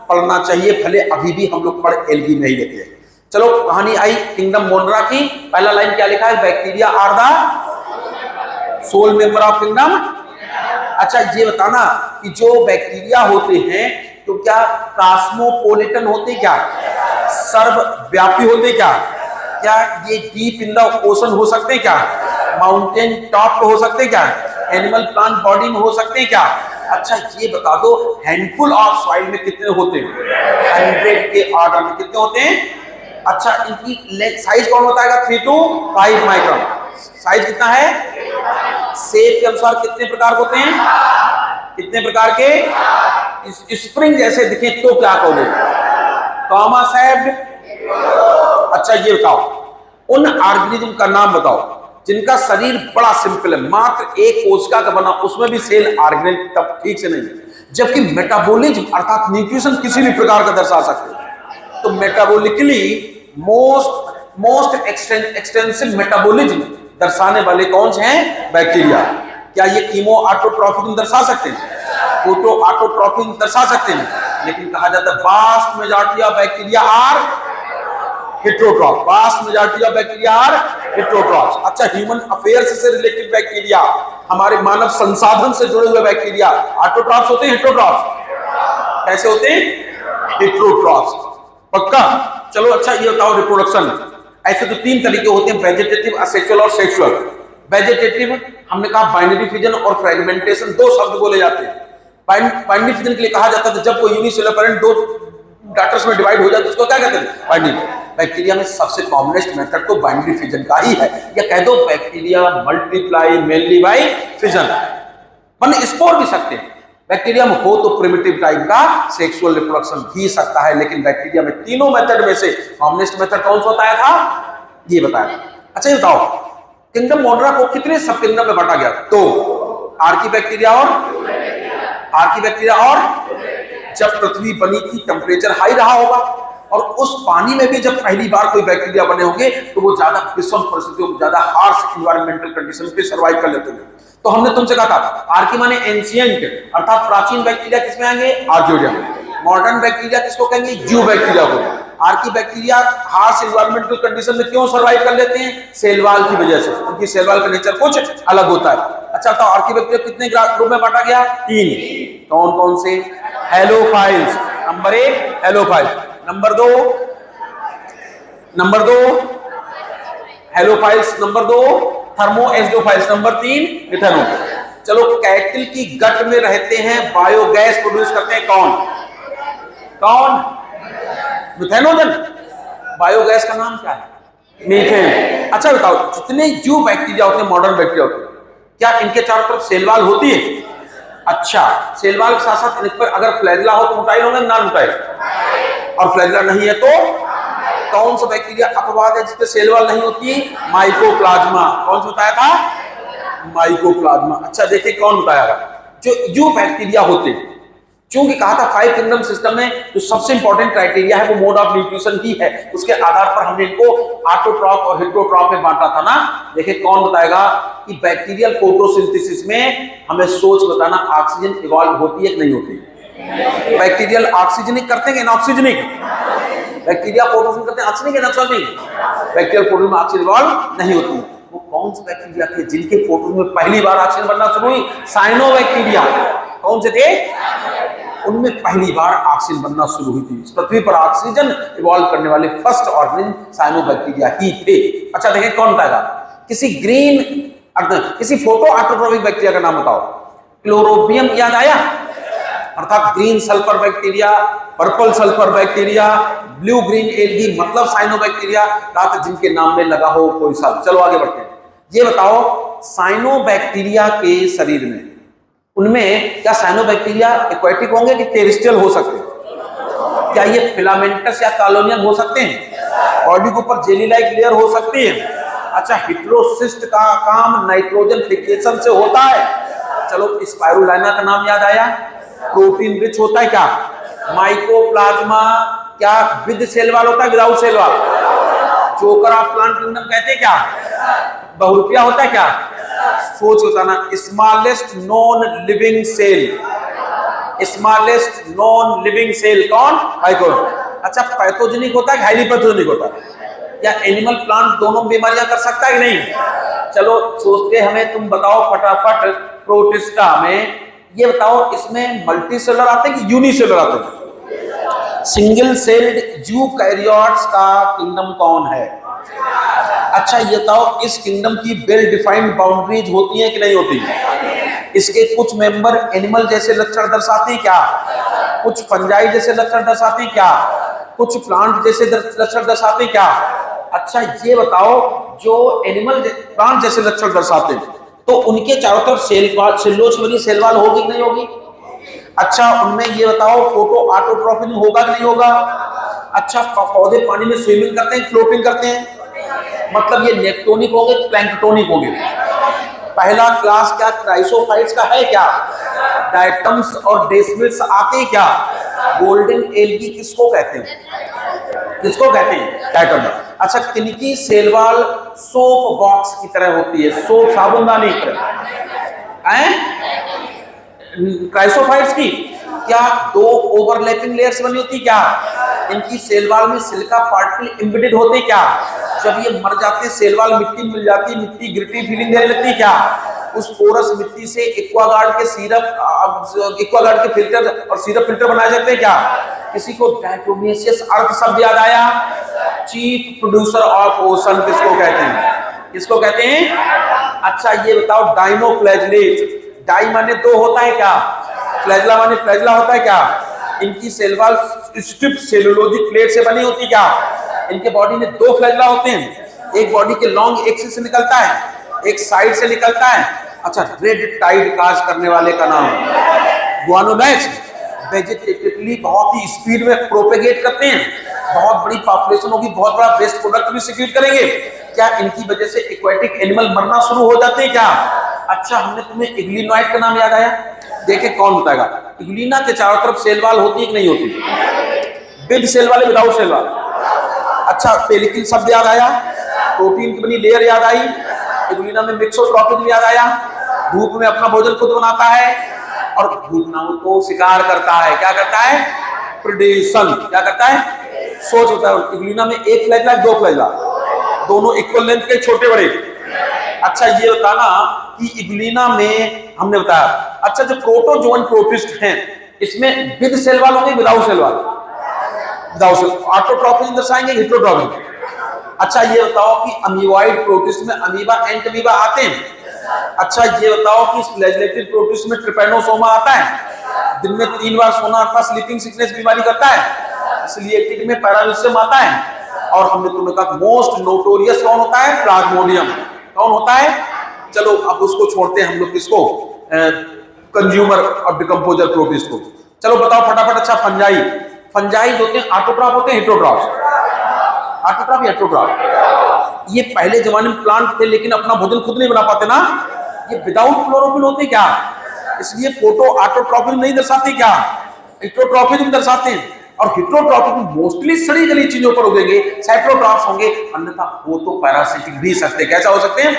S1: पढ़ना चाहिए, भले अभी भी हम लोग पढ़ एल्गी में ही लेते हैं। चलो कहानी आई किंगडम मोनरा की। पहला लाइन क्या लिखा है? Bacteria are the sole member of kingdom. अच्छा ये बताना कि जो बैक्टीरिया होते हैं तो क्या कॉस्मोपॉलिटन होते क्या? सर्वव्यापी होते क्या? क्या ये डीप इन द ओशन हो सकते क्या? माउंटेन टॉप पे हो सकते क्या? एनिमल प्लांट बॉडी में हो सकते क्या? अच्छा ये बता दो हैंडफुल ऑफ सॉइल में कितने होते हैं? 100 के ऑर्डर में कितने होते हैं? अच्छा इनकी साइज कौन बताएगा? 3 to 5 माइक्रोन। साइज कितना है? शेप के अनुसार कितने प्रकार होते हैं? कितने प्रकार के? स्प्रिंग जैसे दिखे तो क्या कहोगे? Comma shaped. अच्छा ये बताओ उन ऑर्गेनिज्म का नाम बताओ जिनका शरीर बड़ा सिंपल है, मात्र एक कोशिका का बना, उसमें भी सेल ऑर्गेनेल तब ठीक से नहीं, जबकि मेटाबॉलिज्म अर्थात न्यूट्रिशन किसी भी प्रकार का दर्शा सकते हैं। तो मेटाबॉलिकली मोस्ट एक्सटेंसिव मेटाबॉलिज्म दर्शाने वाले कौन से हैं? बैक्टीरिया। क्या ये कीमो ऑटोट्रॉफिक दर्शा सकते हैं? फोटो ऑटोट्रॉफिक दर्शा सकते हैं? लेकिन कहा जाता है vast majority of bacteria are heterotroph. Vast majority of bacteria are heterotroph. अच्छा ह्यूमन अफेयर्स से रिलेटेड बैक्टीरिया, हमारे मानव संसाधन से जुड़े हुए बैक्टीरिया ऑटोट्रॉफ्स होते हैं हेट्रोट्रॉफ्स? कैसे होते हैं? हेट्रोट्रॉफ्स। पक्का? चलो अच्छा ये बताओ रिप्रोडक्शन। ऐसे तो 3 तरीके होते हैं, वेजिटेटिव, असेक्सुअल और सेक्सुअल। वेजिटेटिव हमने कहा बाइनरी फिजन और फ्रेगमेंटेशन 2 शब्द बोले जाते हैं। बाइनरी फिजन के लिए कहा जाता है जब कोई यूनिसेलुलर पेरेंट 2 डॉटर्स में डिवाइड हो जाता है उसको क्या कहते हैं? बाइनरी। बैक्टीरिया में सबसे कॉमनेस्ट मेथड तो बाइनरी फिजन का ही है, या कह दो bacteria multiply mainly by fission. वरना स्पोर भी सकते हैं। बैक्टीरिया में हो तो प्रिमिटिव टाइप का सेक्सुअल रिप्रोडक्शन भी सकता है, लेकिन बैक्टीरिया में तीनों मेथड में से कॉमनेस्ट मेथड कौन सा बताया था? ये बताया। अच्छा ये बताओ किंगडम मोनरा को कितने सब किंगडम में बांटा गया? तो आर्की बैक्टीरिया और जब पृथ्वी बनी थी टेम्परेचर हाई रहा होगा, और उस पानी में भी जब पहली बार कोई बैक्टीरिया बने होंगे तो वो ज्यादा विषम परिस्थितियों में, ज्यादा हार्श एनवायरमेंटल कंडीशन पे सर्वाइव कर लेते हैं। तो हमने तुमसे कहा था आर्की माने एंशिएंट अर्थात प्राचीन बैक्टीरिया किसमें आएंगे? आर्कियोडियम में। मॉडर्न बैक्टीरिया किसको कहेंगे? ज्यू बैक्टीरिया को। Archie bacteria harsh environmental condition में क्यों सर्वाइव कर लेते हैं? सेलवाल की वजह से। उनकी सेलवाल का नेचर कुछ अलग होता है। अच्छा तो आर्की बैक्टीरिया कितने ग्रुप में बांटा गया? 3। कौन कौन से? Halophiles number 1, halophiles number 2 halophiles number 2, thermoacidophiles number 3, methano. चलो कैटल की गट में रहते हैं, बायोगैस प्रोड्यूस करते हैं कौन? मिथेनोजन। बायोगैस का नाम क्या है? मीथेन। अच्छा बताओ जितने ज्यू बैक्टीरिया होते हैं, मॉडर्न बैक्टीरिया होते हैं, क्या इनके चारों तरफ सेलवाल होती है? अच्छा सेलवाल के साथ साथ इन पर अगर फ्लैजिला हो तो मोटाइल होंगे ना मोटाइल? और फ्लैजिला नहीं है तो कौन सा बैक्टीरिया अपवाद है जिसपे सेलवाल नहीं होती? माइकोप्लाज्मा। कौन सा बताया था? माइकोप्लाज्मा। अच्छा देखिए कौन बताया? जो बैक्टीरिया होते हैं, क्योंकि कहा था 5 किंगडम सिस्टम में जो सबसे इंपॉर्टेंट क्राइटेरिया है वो मोड ऑफ न्यूट्रिशन ही है, उसके आधार पर हमने इनको ऑटोट्रॉफ और हेट्रोट्रॉफ में बांटा था ना। देखिए कौन बताएगा कि बैक्टीरियल फोटोसिंथेसिस में हमें सोच बताना ऑक्सीजन इवॉल्व होती है कि नहीं होती? बैक्टीरियल ऑक्सीजनिक करते हैं इनऑक्सीजनिक? बैक्टीरिया फोटोसिंथेसिस करते हैं ऑक्सीजनिक इनऑक्सीजनिक? बैक्टीरियल फोटो में ऑक्सीजन इवॉल्व नहीं होती। वो कौन से बैक्टीरिया थे जिनके फोटो में पहली बार ऑक्सीजन बनना शुरू हुई? साइनोबैक्टीरिया। कौन से थे? उनमें पहली बार ऑक्सीजन बनना शुरू हुई थी। इस पृथ्वी पर ऑक्सीजन इवॉल्व करने वाले फर्स्ट ऑर्गेनिज्म साइनोबैक्टीरिया ही थे। अच्छा देखिए कौन बताएगा? किसी फोटो ऑटोट्रॉफिक बैक्टीरिया का नाम बताओ। क्लोरोबियम याद आया? अर्थात green sulphur bacteria, purple sulphur bacteria, blue green algae मतलब साइनोबैक्टीरिया, जिनके नाम में लगा हो कोई सा। चलो आगे बढ़ते हैं। ये बताओ साइनोबैक्टीरिया के शरीर में, उनमें क्या साइनोबैक्टीरिया एक्वेटिक होंगे कि टेरेस्ट्रियल हो सकते हैं? क्या ये फिलामेंटस या कॉलोनियल हो सकते हैं? बॉडी के ऊपर जेली लाइक लेयर हो सकती है। अच्छा, हेटेरोसिस्ट का काम नाइट्रोजन फिक्सेशन से होता है। चलो, स्पाइरुलिना का नाम याद आया। प्रोटीन रिच होता है क्या? माइकोप्लाज्मा क्या विद सेल वाल होता है, विदाउट सेल वाल? चोकर ऑफ प्लांट किंगडम कहते हैं क्या? बहुरूपिया होता है क्या? सोच बताना। Smallest non living cell, smallest non living cell कौन? माइक्रो। अच्छा, पैथोजेनिक होता है, हाईली पैथोजेनिक होता है? या एनिमल प्लांट दोनों बीमारियां कर सकता है कि नहीं? चलो सोच के हमें तुम बताओ फटाफट। प्रोटिस्टा में ये बताओ, इसमें मल्टी सेलर आते हैं कि यूनिसेलर आते हैं? सिंगल सेल्ड यूकैरियोट्स का किंगडम कौन है? अच्छा, ये बताओ, इस किंगडम की वेल डिफाइंड बाउंड्रीज होती हैं कि नहीं होती? इसके कुछ मेंबर एनिमल जैसे लक्षण दर्शाते हैं क्या? कुछ फंजाई जैसे लक्षण दर्शाते हैं क्या? कुछ प्लांट जैसे लक्षण दर्शाते हैं क्या? अच्छा, ये बताओ, जो एनिमल प्लांट जैसे लक्षण दर्शाते हैं तो उनके चारों तरफ सेल्यूलोज की बनी सेल वॉल होगी कि नहीं होगी? अच्छा, उनमें ये बताओ, फोटो ऑटोट्रॉफिक होगा कि नहीं होगा? अच्छा, पौधे पानी में स्विमिंग करते हैं, फ्लोटिंग करते हैं? मतलब ये नेक्टोनिक होंगे, प्लैंक्टोनिक होंगे? पहला क्लास क्या क्राइसोफाइट्स का है क्या? डायटम्स और डेस्मिड्स आते हैं क्या? गोल्डन एल्गी किसको कहते हैं? किसको कहते हैं? डायटम। अच्छा, किनकी सेल वॉल सोप बॉक्स की तरह होती है, सोप साबुनदानी की तरह है? क्राइसोफाइट्स की क्या दो ओवरलैपिंग लेयर्स बनी होती क्या? इनकी सेल वॉल में सिलिका पार्टिकल एम्बेडेड होते क्या? जब ये मर जाते सेल वॉल मिट्टी मिल जाती, मिट्टी ग्रिटी फीलिंग देने लगती क्या? उस पोरस मिट्टी से एक्वागार्ड के सिरप, एक्वागार्ड के फिल्टर और सिरप फिल्टर बनाए जाते हैं क्या? किसी को डायटोमेशियस अर्थ शब्द याद आया? चीफ प्रोड्यूसर ऑफ ओशन किसको कहते हैं? किसको कहते हैं? अच्छा, ये बताओ, डाइनोफ्लैजलेट, डाई माने दो होता है क्या? फ्लैजला माने फ्लैजला होता है क्या? इनकी cell wall strip cellulosic plate से बनी होती क्या? इनके बॉडी में दो फ्लैजला होते हैं, एक बॉडी के लॉन्ग एक्सिस से निकलता है, एक साइड से निकलता है। अच्छा, रेड टाइड काज करने वाले का नाम गुआनोमैक्स। वेजिटेटिवली बहुत ही स्पीड में प्रोपेगेट करते हैं, बहुत बड़ी पॉपुलेशन होगी, बहुत बड़ा वेस्ट प्रोडक्ट भी सिक्रीट करेंगे। क्या इनकी वजह से एक्वेटिक एनिमल मरना शुरू हो जाते हैं क्या? अच्छा, हमने तुम्हें इग्लिनॉइड का नाम याद आया? देखे कौन बताएगा? इग्लिना के चारों तरफ सेल वॉल होती है कि नहीं होती? With cell wall, without cell wall? अच्छा, पेलिकल शब्द याद आया? प्रोटीन की बनी लेयर याद आई? इग्लिना में मिक्सोट्रॉपिक याद आया? धूप में अपना भोजन खुद बनाता है और भूखनाओं को शिकार करता है। क्या करता है? प्रेडेशन। क्या करता है? सोच होता है। इग्लिना में एक फ्लैजला, दो फ्लैजला, दोनों इक्वल लेंथ के, छोटे बड़े? अच्छा, ये बताना कि इग्लिना में हमने बताया। अच्छा, जो प्रोटोजोन प्रोटिस्ट हैं, इसमें विद सेल वॉल होंगे, without cell wall? Without cell. Autotrophic दर्शाएंगे, हेटेरोट्रॉफिक? अच्छा, ये बताओ कि अमीबॉइड प्रोटिस्ट में अमीबा एंड अमीबा आते हैं? अच्छा, ये बताओ कि फ्लैजेलेटेड प्रोटिस्ट में ट्रिपैनोसोमा आता है, दिन में 3 बार सोना अथवा स्लीपिंग सिकनेस बीमारी करता है, सिलिएटेड में पैरालिसिस आता है। और हमने तुम्हें कहा मोस्ट नोटोरियस कौन होता है? प्लाज्मोडियम। कौन होता है? चलो अब उसको छोड़ते हैं हम लोग, किसको? कंज्यूमर और डिकम्पोजर प्रोटिस्ट को। चलो बताओ फटाफट। अच्छा, फंजाई, फंजाई होते हैं ऑटोट्रॉफ होते हैं हेटेरोट्रॉफ? ऑटोट्रॉफ या हेटेरोट्रॉफ? ये पहले जमाने में प्लांट थे लेकिन अपना भोजन खुद नहीं बना पाते ना, ये विदाउट क्लोरोफिल होते क्या? इसलिए फोटो ऑटोट्रॉफिक नहीं दर्शाते क्या? हेटेरोट्रॉफिक में दर्शाते हैं। और हेटेरोट्रॉफिक मोस्टली सड़ी गली चीजों पर उगेंगे, साइक्लोट्रॉप्स होंगे, अन्यथा वो तो पैरासिटिक भी सकते। कैसा हो सकते हैं?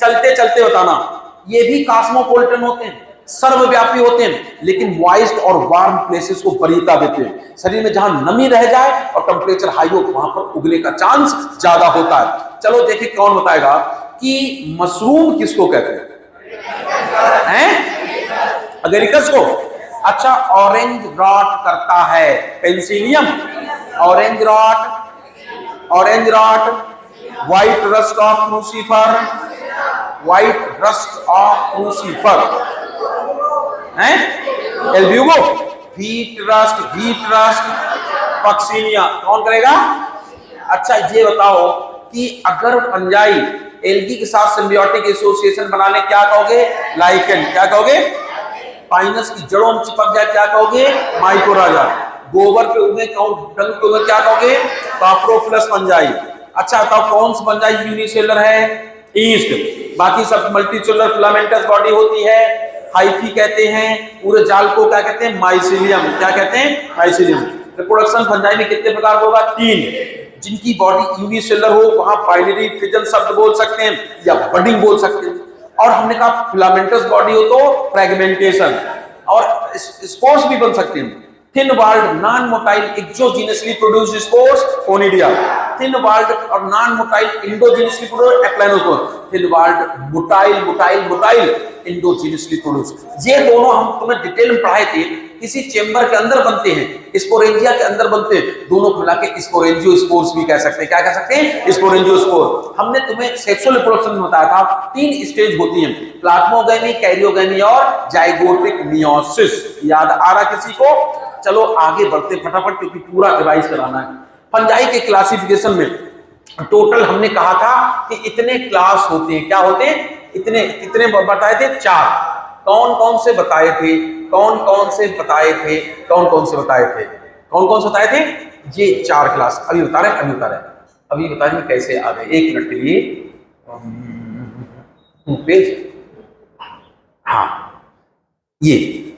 S1: चलते चलते बताना। ये भी कॉस्मोपॉलिटन होते हैं, सर्वव्यापी होते हैं, लेकिन मॉइस्ट और वार्म प्लेसेस को वरीयता देते हैं। शरीर में जहां नमी रह जाए और टेम्परेचर हाई हो, वहां पर उगने का चांस ज्यादा होता है। चलो देखिए कौन बताएगा कि मशरूम किसको कहते हैं? अगेरिकस को। अच्छा, ऑरेंज रॉट करता है Penicillium, orange rot, orange rot, white rust of crucifer, white rust of crucifer है, एल्ब्यूगो, व्हीट रस्ट, पक्सिनिया कौन करेगा? अच्छा, ये बताओ कि अगर फंजाई एल्गी के साथ सिम्बियोटिक एसोसिएशन बना ले, क्या कहोगे? लाइकेन। क्या कहोगे? पाइनस की जड़ों में चिपक जाए, क्या कहोगे? माइकोराजा। गोबर पे उगे, डंग पे उगे, क्या कहोगे? काप्रोफिलस फंजाई। अच्छा बताओ कौन सा फंजाई यूनिसेलुलर है? ईस्ट। बाकी सब मल्टीसेलुलर फिलामेंटस बॉडी होती है, हाइफी कहते हैं। पूरे जाल को क्या कहते हैं? माइसीलियम। क्या कहते हैं? माइसीलियम। रिप्रोडक्शन फंजाई में कितने प्रकार का होगा? 3। जिनकी बॉडी यूनिसेलुलर हो वहां बाइनरी फिजन शब्द बोल सकते हैं या बडिंग बोल सकते हैं। और हमने कहा फिलामेंटस बॉडी हो तो फ्रेगमेंटेशन, और स्पोर्स भी बन सकते हैं। Thin walled non motile exogenously produced spores conidia. Thin walled और non motile endogenously produced aplanospore. Thin walled motile endogenously produced. ये दोनों हम तुम्हें डिटेल में पढ़ाए थे। किसी चेंबर के अंदर बनते हैं, स्पोरेंजिया के अंदर बनते हैं, दोनों मिला के स्पोरेंजियोस्पोर्स भी कह सकते हैं। क्या कह सकते हैं? स्पोरेंजियोस्पोर। हमने तुम्हें सेक्सुअल रिप्रोडक्शन में बताया था 3 स्टेज होती हैं, प्लाज्मोगेमी, कैरियोगेमी और जाइगोटिक मियोसिस। याद आ रहा किसी को? चलो आगे बढ़ते फटाफट, क्योंकि पूरा रिवाइज कराना है। फंजाई के क्लासिफिकेशन में टोटल हमने कहा था कि इतने क्लास होते हैं। क्या होते हैं? इतने बताए थे 4। कौन कौन से बताए थे? कौन कौन से बताए थे? कौन कौन से बताए थे? कौन कौन से बताए थे? ये 4 क्लास अभी बता रहे, अभी बताएंगे कैसे आ गए। 1 मिनट के लिए पेज। हाँ, ये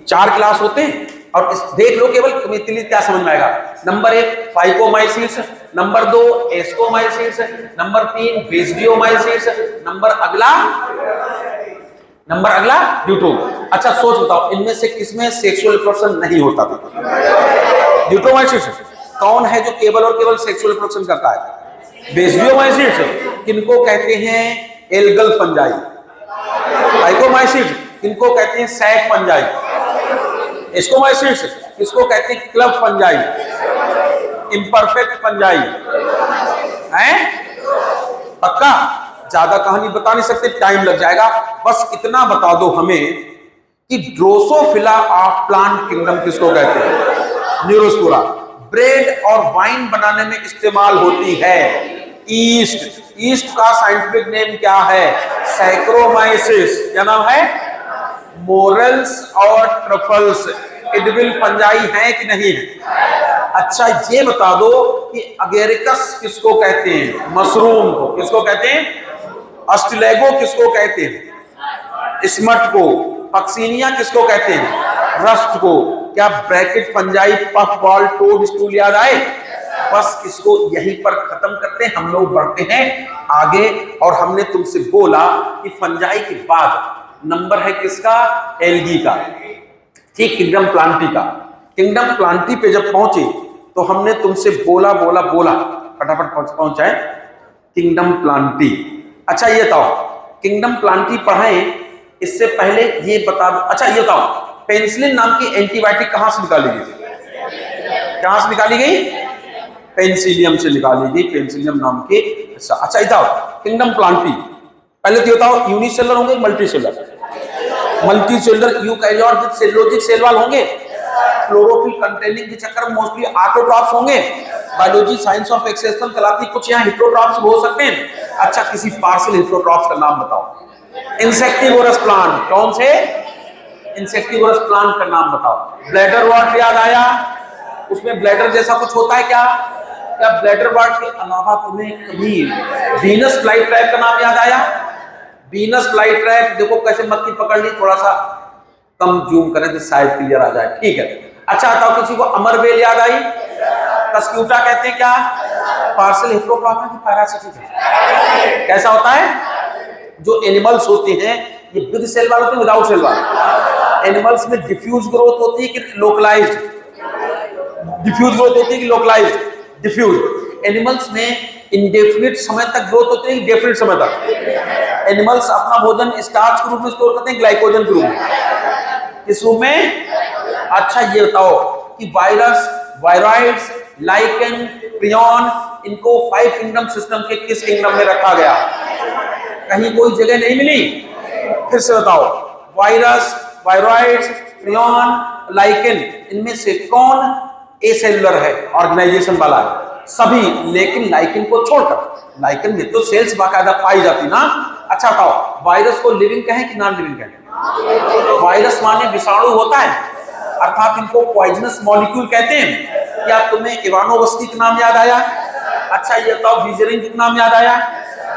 S1: 4 क्लास होते हैं और इस देख लो केवल, तुम्हें इतनी क्या समझ में आएगा। Number 1 phycomycetes, number 2 ascomycetes, number 3 basidiomycetes, number अगला ड्यूटो। अच्छा सोच बताओ, इनमें से किसमें सेक्सुअल रिप्रोडक्शन नहीं होता था? ड्यूटोमाइसिस। कौन है जो केवल और केवल सेक्सुअल रिप्रोडक्शन करता है? बेस्डियोमाइसिस। किनको कहते हैं? Algal fungi. फाइकोमाइसिस किनको कहते हैं? Sac fungi. एस्कोमाइसिस किसको कहते हैं? Club fungi, imperfect fungi. हैं? पक्का? ज्यादा कहानी बता नहीं सकते, टाइम लग जाएगा। बस इतना बता दो हमें कि ड्रोसोफिला ऑफ प्लांट किंगडम किसको कहते हैं? न्यूरोस्पोरा। ब्रेड और वाइन बनाने में इस्तेमाल होती है ईस्ट। ईस्ट का साइंटिफिक नेम क्या है? सैक्रोमाइसिस। क्या नाम है? मोरल्स और ट्रफल्स एडिबल फंजाई है कि नहीं है? अच्छा ये बता दो कि अगेरिकस किसको कहते हैं? मशरूम को। किसको कहते हैं? अस्टिलेगो किसको कहते हैं? स्मट को। पक्सीनिया किसको कहते हैं? रस्ट को। क्या bracket fungi, puffball, toadstool याद आए? बस इसको यहीं पर खत्म करते हैं, हम लोग बढ़ते हैं आगे। और हमने तुमसे बोला कि फंजाई के बाद नंबर है किसका? एल्गी का। ठीक, किंगडम प्लांटी का। किंगडम प्लांटी पे जब पहुंचे तो हमने तुमसे बोला फटाफट पहुंचाए किंगडम प्लांटी। अच्छा ये बताओ, किंगडम प्लांटी पढ़ाएं इससे पहले ये बता दो। अच्छा ये बताओ, पेनिसिलिन नाम की एंटीबायोटिक कहां से निकाली गई? कहां से निकाली गई? पेनिसिलियम से निकाली गई, पेनिसिलियम नाम के। अच्छा ये बताओ, किंगडम प्लांटी पहले तो बताओ यूनिसेलुलर होंगे multicellular? Multicellular eukaryote with cellulosic cell wall होंगे। क्लोरोफिल कंटेनिंग के चक्कर में मोस्टली ऑटोट्रॉफ्स होंगे। बायोलॉजी साइंस ऑफ एक्सेशन कहलाती, कुछ यहाँ हेटेरोट्रॉफ्स हो सकते हैं। अच्छा किसी पार्शियल हेटेरोट्रॉफ्स का नाम बताओ। इंसेक्टिवोरस प्लांट, कौन से? इंसेक्टिवोरस प्लांट का नाम बताओ। ब्लैडर वॉर्ट याद आया? उसमें ब्लैडर जैसा कुछ होता है क्या? क्या ब्लैडर वॉर्ट के अलावा तुम्हें कभी वीनस फ्लाई ट्रैप का नाम याद आया? वीनस फ्लाई ट्रैप देखो कैसे मक्खी पकड़ ली, थोड़ा सा कम जूम करें तो शायद क्लियर आ जाए। ठीक है। अच्छा बताओ किसी को अमरबेल याद आई? कस्क्यूटा कहते हैं क्या? पार्शियल हेटेरोट्रॉफ है कि पैरासिटिक है? कैसा होता है? जो एनिमल्स होते हैं ये विद सेल वाले होते हैं, विदाउट सेल वाले? एनिमल्स में डिफ्यूज ग्रोथ होती है कि लोकलाइज्ड? डिफ्यूज ग्रोथ होती है कि लोकलाइज्ड? डिफ्यूज। एनिमल्स में इंडेफिनिट समय तक ग्रोथ होती है कि डेफिनिट समय तक? एनिमल्स अपना भोजन स्टार्च के रूप में स्टोर करते हैं, ग्लाइकोजन के रूप में? इस रूप में? अच्छा ये बताओ कि वायरस, वायरॉइड्स, लाइकेन, प्रियॉन, इनको 5 किंगडम सिस्टम के किस किंगडम में रखा गया? कहीं कोई जगह नहीं मिली? फिर से बताओ, वायरस, वायरॉइड्स, प्रियॉन, लाइकेन, इनमें से कौन एसेलुलर है, ऑर्गेनाइजेशन वाला है? सभी, लेकिन लाइकेन को छोड़कर। लाइकेन में तो सेल्स बाकायदा पाई जाती ना। अच्छा बताओ, वायरस को लिविंग कहें कि नॉन लिविंग कहें? वायरस माने विषाणु होता है, अर्थात इनको पॉइजनस मॉलिक्यूल कहते हैं। क्या तुम्हें इवानोवस्की का नाम याद आया? अच्छा ये बताओ विजरिंग का नाम याद आया?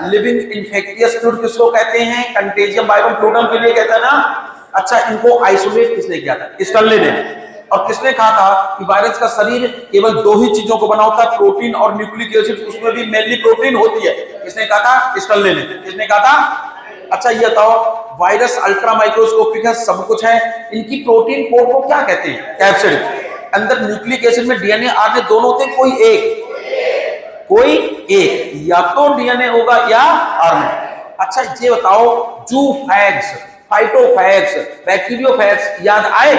S1: लिविंग इन्फेक्टियस फ्लूइड किसको कहते हैं? कंटेजियम वायरम फ्लूइडम के लिए कहते हैं ना। अच्छा इनको आइसोलेट किसने किया था? स्टर्ले ने। और किसने कहा था कि वायरस का शरीर केवल दो ही चीजों को बना होता है, प्रोटीन और न्यूक्लिक एसिड, उसमें भी मेनली प्रोटीन होती है। किसने कहा था? स्टर्ले ने। किसने कहा था? अच्छा ये बताओ वायरस अल्ट्रा माइक्रोस्कोपिक है, सब कुछ है, इनकी प्रोटीन कोड को क्या कहते हैं? कैप्सिड। अंदर न्यूक्लिक एसिड में डीएनए आरएनए दोनों होते हैं, कोई एक, या तो डीएनए होगा या आरएनए। अच्छा ये बताओ जूफैग्स, फाइटोफैग्स, बैक्टीरियोफैग्स याद आए?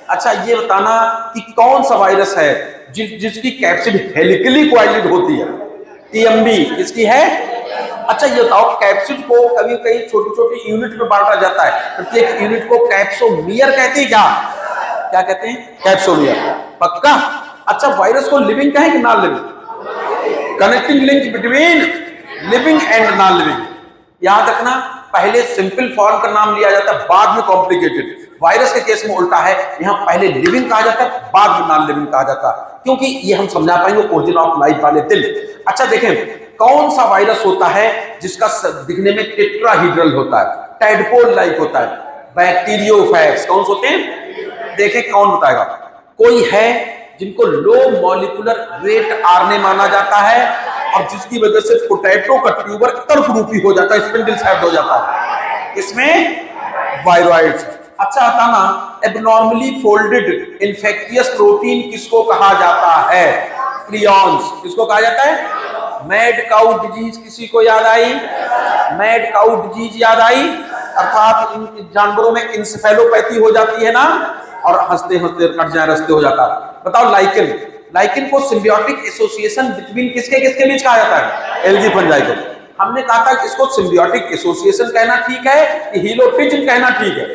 S1: अच्छा ये बताना कि कौन सा वायरस है जिसकी कैप्सिड हेलिकली कॉइल्ड होती है? टीएमबी किसकी है? अच्छा ये बताओ कैप्सिड को कभी कहीं छोटी छोटी यूनिट में बांटा जाता है, प्रत्येक यूनिट को कैप्सोमियर कहते हैं। क्या कहते हैं? कैप्सोमियर। पक्का? अच्छा वायरस को लिविंग कहें कि non living? Connecting link between living and non living. याद रखना पहले सिंपल फॉर्म का नाम लिया जाता है, बाद में कॉम्प्लिकेटेड। वायरस के केस में उल्टा है, यहां पहले लिविंग कहा जाता है, बाद में नॉन लिविंग कहा जाता है, क्योंकि ये हम समझा पाएंगे ओरिजिन ऑफ लाइफ वाले दिन। अच्छा देखें कौन सा वायरस होता है जिसका दिखने में टेट्राहीड्रल होता है, टैडपोल लाइक होता है? बैक्टीरियोफैग्स। कौन से होते हैं? देखें कौन बताएगा? कोई है जिनको लो मॉलिक्यूलर वेट आरएनए माना जाता है और जिसकी वजह से पोटैटो का ट्यूबर कर्क रूपी हो जाता है, स्पिंडल शेप्ड हो जाता है। इसमें वायरॉइड्स। अच्छा बताना एबनॉर्मली फोल्डेड इन्फेक्टियस प्रोटीन किसको कहा जाता है? प्रियॉन्स। किसको कहा जाता है? मैड काउ डिजीज किसी को याद आई? मैड काउ डिजीज याद आई? अर्थात इन जानवरों में इंसेफेलोपैथी हो जाती है ना, और हंसते हंसते कट जाए रस्ते हो जाता है। बताओ लाइकेन, लाइकेन को सिम्बियोटिक एसोसिएशन बिटवीन किसके किसके बीच कहा जाता है? एल्गी फंजाई को। हमने कहा था इसको सिम्बियोटिक एसोसिएशन कहना ठीक है कि हीलोटिज्म कहना ठीक है?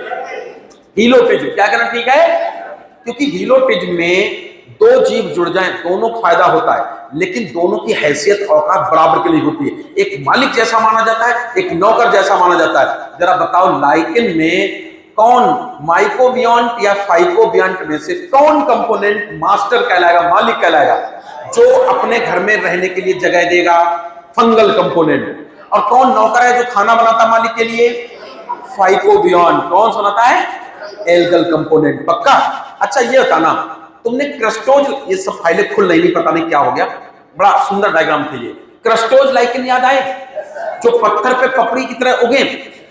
S1: हीलोटिज्म। क्या कहना ठीक है? क्योंकि हीलोटिज्म में दो जीव जुड़ जाएं दोनों को फायदा होता है, लेकिन दोनों की हैसियत औकात बराबर की नहीं होती है। एक मालिक जैसा माना जाता है, एक नौकर जैसा माना जाता है। जरा बताओ लाइकेन में कौन माइकोबियॉन्ट या फाइकोबियॉन्ट में से कौन कंपोनेंट मास्टर कहलाएगा, मालिक कहलाएगा, जो अपने घर में रहने के लिए जगह देगा? Fungal component. और कौन नौकर है जो खाना बनाता मालिक के लिए? फाइकोबियॉन्ट। कौन बनाता है? Algal component. पक्का? अच्छा ये बताना तुमने क्रस्टोज, ये सब फाइलें खुल नहीं, पता नहीं क्या हो गया, बड़ा सुंदर डायग्राम थे ये। क्रस्टोज लाइकेन याद आए जो पत्थर पे पपड़ी की तरह उगे?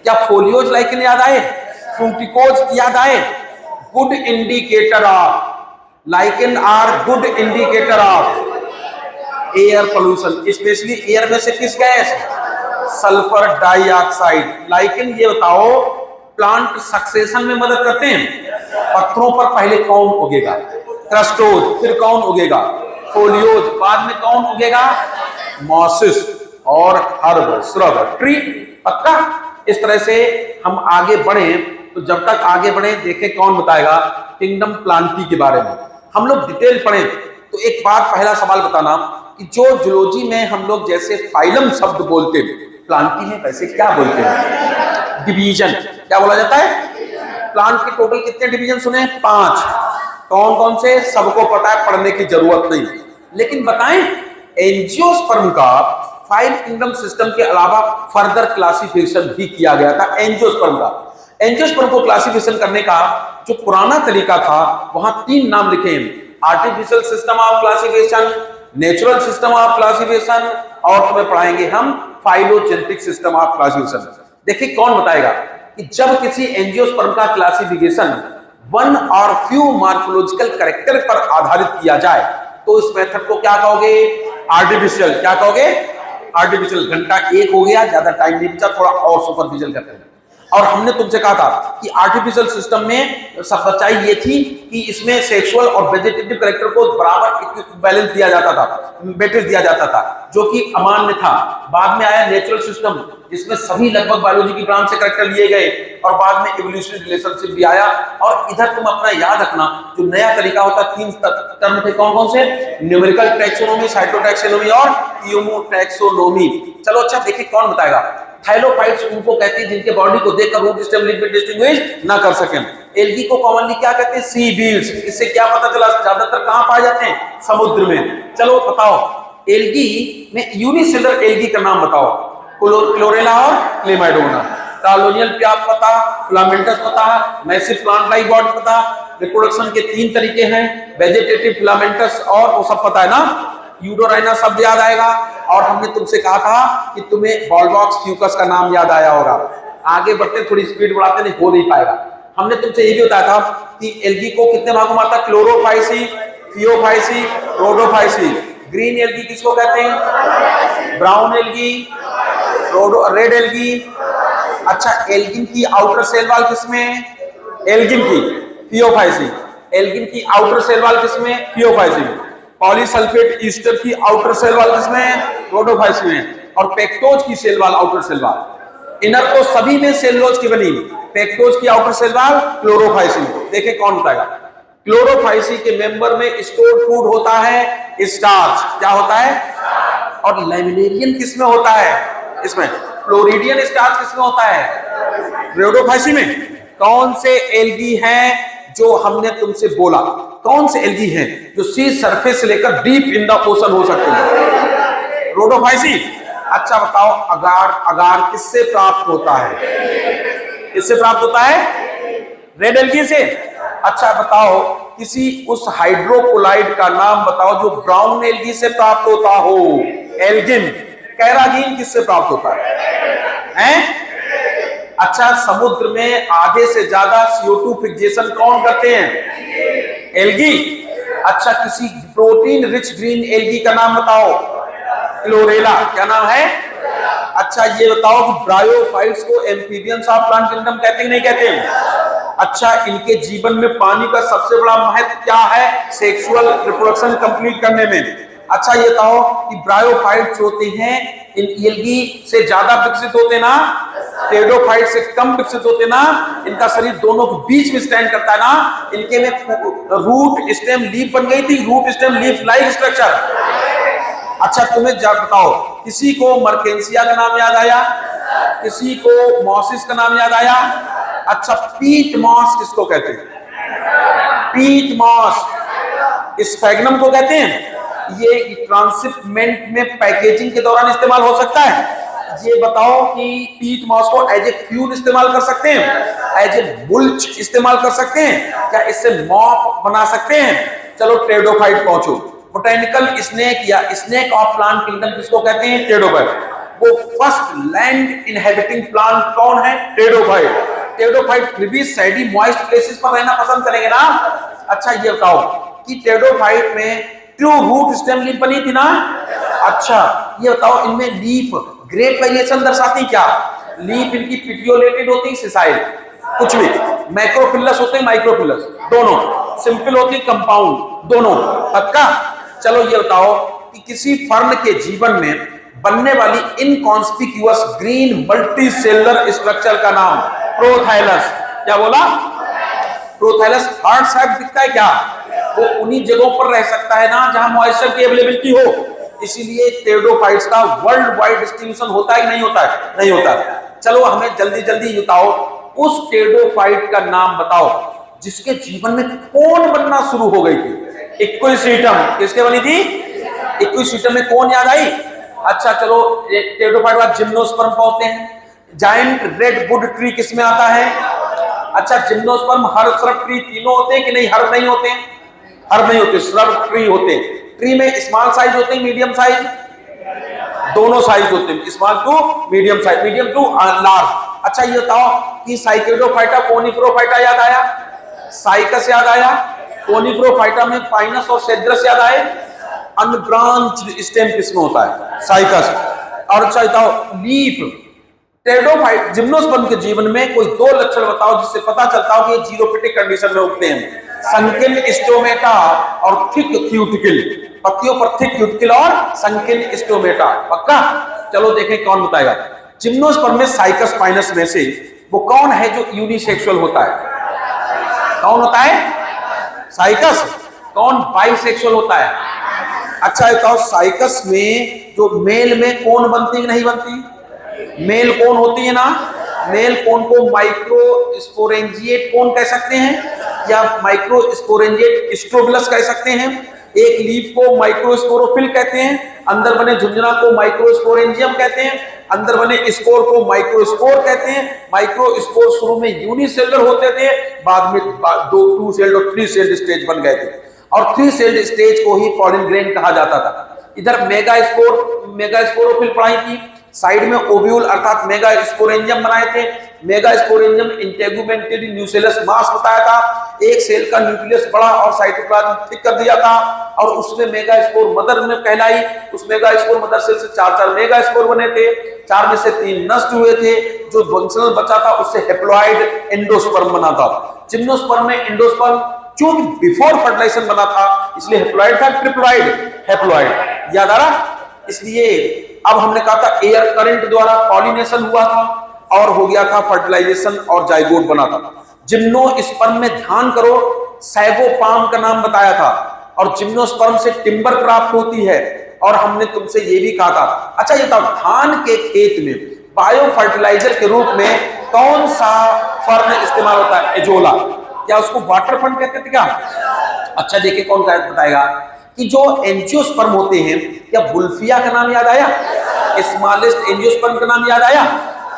S1: क्या फोलियोज लाइकेन याद आए? फ्रूटिकोज याद आए? Good indicator of lichen are good indicator of air pollution, especially air में से किस गैस? Sulphur dioxide. लाइकेन ये बताओ प्लांट सक्सेशन में मदद करते हैं? पत्थरों पर पहले कौन उगेगा? क्रस्टोज। फिर कौन उगेगा? फोलियोज। बाद में कौन उगेगा? मॉसिस और हर्ब, श्रब, ट्री। पक्का? इस तरह से हम आगे बढ़े, तो जब तक आगे बढ़े देखें कौन बताएगा किंगडम प्लांटी के बारे में। हम लोग डिटेल पढ़े तो एक बात, पहला सवाल बताना कि जो जूलॉजी में हम लोग जैसे फाइलम शब्द बोलते हैं, प्लांटी में वैसे क्या बोलते हैं? डिवीजन। क्या बोला जाता है? प्लांट के टोटल कितने डिवीजन सुने? 5। कौन कौन से? सबको पता है, पढ़ने की जरूरत नहीं। लेकिन बताएं एंजियोस्पर्म का 5 किंगडम सिस्टम के अलावा फर्दर क्लासिफिकेशन भी किया गया था एंजियोस्पर्म का। एंजियोस्पर्म को क्लासिफिकेशन करने का जो पुराना तरीका था, वहां 3 नाम लिखे हैं: artificial system of classification, natural system of classification, और तुम्हें पढ़ाएंगे हम फाइलोजेनेटिक सिस्टम ऑफ क्लासिफिकेशन। देखिए कौन बताएगा कि जब किसी एंजियोस्पर्म का क्लासिफिकेशन वन और फ्यू मॉर्फोलॉजिकल कैरेक्टर पर आधारित किया जाए तो इस मेथड को क्या कहोगे? आर्टिफिशियल। क्या कहोगे? आर्टिफिशियल। घंटा 1 हो गया, ज्यादा टाइम नहीं बचा, थोड़ा और सुपरफिशियल करते हैं। और हमने तुमसे कहा था कि आर्टिफिशियल सिस्टम में सब सच्चाई ये थी कि इसमें सेक्सुअल और वेजिटेटिव कैरेक्टर को बराबर बैलेंस दिया जाता था, वेटेज दिया जाता था, जो कि अमान्य था। बाद में आया नेचुरल सिस्टम, जिसमें सभी लगभग बायोलॉजी की ब्रांच से कैरेक्टर लिए गए, और बाद में इवोल्यूशनरी रिलेशनशिप भी आया। और इधर तुम अपना याद रखना, जो नया तरीका होता, 3 टर्म थे, कौन कौन से? न्यूमेरिकल टैक्सोनॉमी, साइटोटैक्सोनॉमी और यूमोटैक्सोनॉमी। चलो अच्छा देखिए कौन बताएगा। थाइलोफाइट्स उनको कहते हैं जिनके बॉडी को देखकर रूट सिस्टम लिंक में डिस्टिंग्विश ना कर सकें। एल्गी को कॉमनली क्या कहते हैं? सी बीड्स। इससे क्या पता चला ज्यादातर कहां पाए जाते हैं? समुद्र में। चलो बताओ एल्गी में यूनिसेलुलर एल्गी का नाम बताओ। क्लोरेला और क्लेमाइडोना। कॉलोनियल प्याप पता, फिलामेंटस पता, मैसिव प्लांट लाइक बॉडी पता, रिप्रोडक्शन के 3 तरीके हैं, वेजिटेटिव, फिलामेंटस और वो सब पता है ना। यूडोराइना शब्द याद आएगा। और हमने तुमसे कहा था कि तुम्हें बॉलवॉक्स फ्यूकस का नाम याद आया होगा। आगे बढ़ते थोड़ी स्पीड बढ़ाते, नहीं हो नहीं पाएगा। हमने तुमसे ये भी बताया था कि एल्गी को कितने भागों में आता है? Chlorophyceae, Phaeophyceae, Rhodophyceae. Green algae किसको कहते हैं? Brown algae, red algae. अच्छा, एल्गिन की आउटर सेल वॉल किसमें? एल्गिन की फियोफाइसी। एल्गिन की आउटर सेल वॉल किसमें? फियोफाइसी। पॉलीसल्फेट ईस्टर की आउटर सेल वॉल किसमें? रोडोफाइसी में। और पेक्टोज की cell wall, outer cell wall. Inner तो सभी में सेलुलोज की बनी, पेक्टोज की आउटर सेल वॉल क्लोरोफाइसी। देखें कौन बताएगा? क्लोरोफाइसी के मेंबर में स्टोर्ड फूड होता है स्टार्च। क्या होता है? और लैमिनेरियन किसमें होता है? इसमें। फ्लोरिडियन स्टार्च किसमें होता है? रेडोफाइसी में। कौन से एल्गी हैं जो हमने तुमसे बोला? कौन से एल्गी हैं जो सी सरफेस से लेकर डीप इन द ओशन हो सकते हैं? रोडोफाइसी। अच्छा बताओ अगार, अगार किससे प्राप्त होता है? किससे प्राप्त होता है? रेड एल्गी से। अच्छा बताओ किसी उस हाइड्रोकोलाइड का नाम बताओ जो ब्राउन एल्गी से प्राप्त होता हो। एल्गिन। कैरागीन किससे प्राप्त होता है? अच्छा, समुद्र में आधे से ज्यादा CO2 फिक्सेशन कौन करते हैं? एल्गी। अच्छा, किसी प्रोटीन रिच ग्रीन एल्गी का नाम बताओ। क्लोरेला। क्या नाम है? अच्छा, ये बताओ कि ब्रायोफाइट्स को एम्फीबियंस ऑफ प्लांट किंगडम कहते हैं नहीं कहते हैं? अच्छा, इनके जीवन में पानी का सबसे बड़ा महत्व क्या है? सेक्सुअल रिप्रोडक्शन कंप्लीट करने में। अच्छा, ये बताओ कि ब्रायोफाइट्स होते हैं इन एल्गी से ज्यादा विकसित होते ना, टेरोफाइट से कम विकसित होते ना, इनका शरीर दोनों के बीच में स्टैंड करता है ना, इनके में रूट स्टेम लीफ बन गई थी, root stem leaf like structure. अच्छा, तुम्हें बताओ किसी को मर्केंसिया का नाम याद आया? किसी को मॉसिस का नाम याद आया? अच्छा, पीट मॉस किसको कहते हैं? पीट मॉस स्फैग्नम को कहते हैं। ये ट्रांसशिपमेंट में पैकेजिंग के दौरान इस्तेमाल हो सकता है। ये बताओ कि पीट मॉस को एज ए फ्यूल इस्तेमाल कर सकते हैं? एज ए मुल्च इस्तेमाल कर सकते हैं? क्या इससे मॉप बना सकते हैं? चलो टेरोफाइट पहुंचो। बोटेनिकल स्नेक या स्नेक ऑफ प्लांट किंगडम किसको कहते हैं? टेरोफाइट। वो फर्स्ट लैंड इनहेबिटिंग प्लांट कौन है? टेरोफाइट। टेरोफाइट फिर भी सैडी मॉइस्ट प्लेसेस पर रहना पसंद करेंगे ना। अच्छा, ये बताओ कि टेरोफाइट में ट्रू रूट स्टेम लीफ बनी थी ना। अच्छा, ये बताओ इनमें लीफ ग्रेट वेरिएशन दर्शाती क्या? लीफ इनकी पिटियोलेटेड होती है, सिसाइल, कुछ भी, मैक्रोफिलस होते हैं, माइक्रोफिलस दोनों, सिंपल होती है, कंपाउंड दोनों। पक्का? चलो ये बताओ कि किसी फर्न के जीवन में बनने वाली इनकॉन्स्पिक्यूअस ग्रीन मल्टी सेलुलर स्ट्रक्चर का नाम? प्रोथाइलस। क्या बोला? प्रोथाइलस हार्ट शेप दिखता है क्या? वो उन्हीं जगहों पर रह सकता है ना जहां मॉइस्चर की अवेलेबिलिटी हो। इसीलिए टेरोफाइट्स का वर्ल्ड वाइड डिस्ट्रीब्यूशन होता है कि नहीं होता है? नहीं होता। चलो हमें जल्दी जल्दी बताओ उस टेरोफाइट का नाम बताओ जिसके जीवन में कौन बनना शुरू हो गई थी? इक्विसीटम। किसके बनी थी? इक्विसीटम में कौन याद आई? अच्छा चलो, टेरोफाइट बाद जिम्नोस्पर्म पहुंचते हैं। जायंट रेडवुड ट्री किसमें आता है? अच्छा, जिम्नोस्पर्म हर्ब श्रब ट्री तीनों होते हैं कि नहीं? हर्ब नहीं होते हैं, हर्ब नहीं होते, श्रब ट्री होते हैं। ट्री में स्मॉल साइज होते हैं, मीडियम साइज, दोनों साइज होते हैं, small to medium size, medium to large. अच्छा ये बताओ कि साइकेडोफाइटा कोनिफरोफाइटा याद आया? साइकस याद आया? कोनिफरोफाइटा में पाइनस और सेड्रस याद आए? अनब्रांच्ड स्टेम किसमें होता है? साइकस। और अच्छा बताओ लीफ टेरोफाइट जिम्नोस्पर्म के जीवन में कोई 2 लक्षण बताओ जिससे पता चलता हो कि ये जीरोफिटिक कंडीशन में उगते हैं। संकीर्ण स्टोमेटा और थिक क्यूटिकल, पत्तियों पर थिक क्यूटिकल और संकीर्ण स्टोमेटा। पक्का? चलो देखें कौन बताएगा। जिम्नोस्पर्म में साइकस पाइनस में से वो कौन है जो यूनिसेक्सुअल होता है? कौन होता है? साइकस। कौन बाइसेक्सुअल होता है? अच्छा बताओ, साइकस में जो मेल में कौन बनती है नहीं बनती? मेल कौन होती है ना? मेल कोन को माइक्रोस्पोरेंजिएट कोन कह सकते हैं या माइक्रोस्पोरेंजिएट स्ट्रोबिलस कह सकते हैं। एक लीफ को माइक्रोस्पोरोफिल कहते हैं, अंदर बने झुंझुना को माइक्रोस्पोरेंजियम कहते हैं, अंदर बने स्पोर को माइक्रोस्पोर कहते हैं। माइक्रोस्पोर शुरू में यूनिसेलुलर होते थे, बाद में 2 सेल्ड और 3 सेल्ड स्टेज बन गए थे, और 3 सेल्ड स्टेज को ही पॉलिन ग्रेन कहा जाता था। इधर मेगास्पोरोफिल पढ़ाई थी, साइड में ओव्यूल अर्थात मेगास्पोरेंजियम बनाए थे। मेगास्पोरेंजियम इंटेगुमेंटेड न्यूक्लियस मास बताया था, एक सेल का न्यूक्लियस बड़ा और साइटोप्लाज्म थिक कर दिया था, और उसमें मेगास्पोर मदर में कहलाई। उस मेगास्पोर मदर सेल से 4 मेगास्पोर बने थे, 4 में से 3 नष्ट हुए थे, जो फंक्शनल बचा था उससे हैप्लॉइड एंडोस्पर्म बना था। जिम्नोस्पर्म में एंडोस्पर्म क्योंकि बिफोर फर्टिलाइजेशन बना था इसलिए हैप्लॉइड था, ट्रिप्लॉइड हैप्लॉइड, याद आ रहा। इसलिए अब हमने कहा था एयर करंट द्वारा पॉलिनेशन हुआ था और हो गया था फर्टिलाइजेशन और जाइगोट बना था। जिम्नोस्पर्म में ध्यान करो, सैगोपाम का नाम बताया था, और जिम्नोस्पर्म से टिम्बर प्राप्त होती है, और हमने तुमसे ये भी कहा था। अच्छा ये बताओ, धान के खेत में बायो फर्टिलाइजर के रूप में कौन सा फर्न इस्तेमाल होता है? एजोला। क्या उसको वाटर फर्न कहते थे क्या? अच्छा देखिए कौन बताएगा कि जो एंजियोस्पर्म होते हैं, क्या बुल्फिया का नाम याद आया? स्मॉलेस्ट एंजियोस्पर्म का नाम याद आया?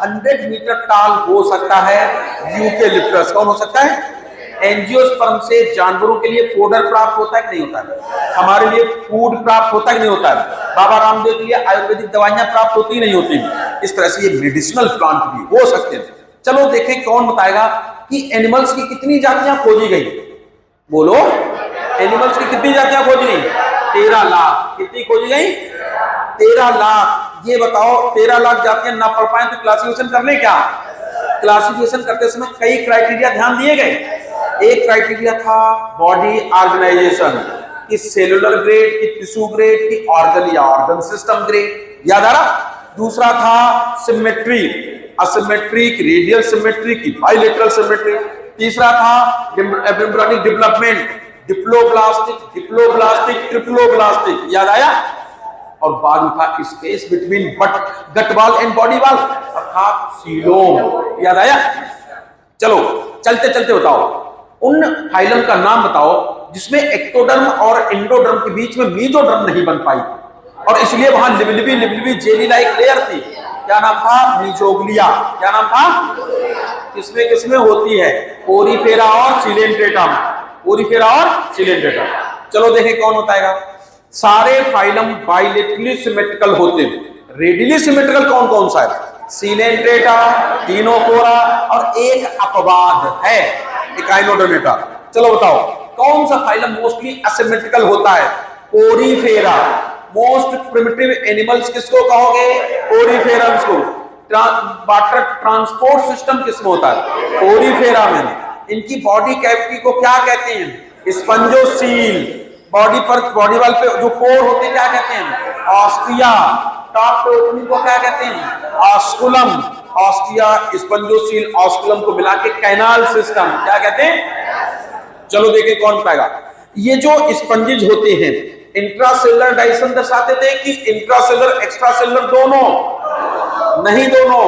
S1: 100 मीटर टाल हो सकता है यूकेलिप्टस। कौन हो सकता है? एंजियोस्पर्म से जानवरों के लिए फोडर प्राप्त होता है कि नहीं होता है? हमारे लिए फूड प्राप्त होता है कि नहीं होता है? बाबा रामदेव के लिए आयुर्वेदिक दवाइयां प्राप्त होती नहीं होती? इस तरह से ये मेडिसिनल प्लांट भी हो सकते हैं। चलो देखें कौन बताएगा कि एनिमल्स की कितनी जातियां खोजी गई? बोलो, एनिमल्स की कितनी जातियां खोजी गई? 13 लाख। कितनी खोजी गई? 13 लाख। ये बताओ 13 लाख जातियां ना पढ़ पाए तो क्लासिफिकेशन कर ले क्या? क्लासिफिकेशन करते समय कई क्राइटेरिया ध्यान दिए गए। एक क्राइटेरिया था बॉडी ऑर्गेनाइजेशन, कि सेलुलर ग्रेड, की टिश्यू ग्रेड, की ऑर्गन या ऑर्गन सिस्टम ग्रेड, याद आ रहा। दूसरा था सिमेट्री, असिमेट्रिक, रेडियल सिमेट्री की बाइलेटरल सिमेट्री। तीसरा था एम्ब्रियोनिक डेवलपमेंट, डिप्लोब्लास्टिक, ट्रिप्लोब्लास्टिक, याद आया। और बाद में था space between gut wall and body wall, अर्थात सीलोम, याद आया। चलो चलते चलते बताओ उन फाइलम का नाम बताओ जिसमें एक्टोडर्म और एंडोडर्म के बीच में मीजोडर्म नहीं बन पाई, और इसलिए वहां लिबलिबी जेली लाइक लेयर थी। क्या नाम था? मीजोग्लिया। क्या नाम था? किसमें किसमें होती है? पोरीफेरा और सिलेंट्रेटम, पोरीफेरा और सिलेंट्रेटम। चलो देखें कौन बताएगा। सारे फाइलम बाइलेटरली सिमेट्रिकल होते हैं। रेडियली सिमेट्रिकल कौन कौन सा है? सिलेंट्रेटा, टीनोफोरा, और एक अपवाद है इकाइनोडोनेटा। चलो बताओ कौन सा फाइलम मोस्टली असिमेट्रिकल होता है? पोरीफेरा। मोस्ट प्रिमिटिव एनिमल्स किसको कहोगे? पोरीफेरम्स को। वाटर ट्रांसपोर्ट सिस्टम किसमें होता है? पोरीफेरा में। इनकी बॉडी कैविटी को क्या कहते हैं? स्पंजोसील। बॉडी पर, बॉडी वाल पे जो पोर होते हैं क्या कहते हैं? ऑस्टिया। टॉप पे ओपनिंग को क्या कहते हैं? ऑस्कुलम। ऑस्टिया, स्पंजोसील, ऑस्कुलम को मिला के कैनाल सिस्टम क्या कहते हैं? चलो देखिए कौन पाएगा। ये जो स्पंजेज होते हैं इंट्रासेलुलर डाइजेशन दर्शाते थे कि इंट्रासेलुलर एक्स्ट्रासेलुलर दोनों? नहीं, दोनों।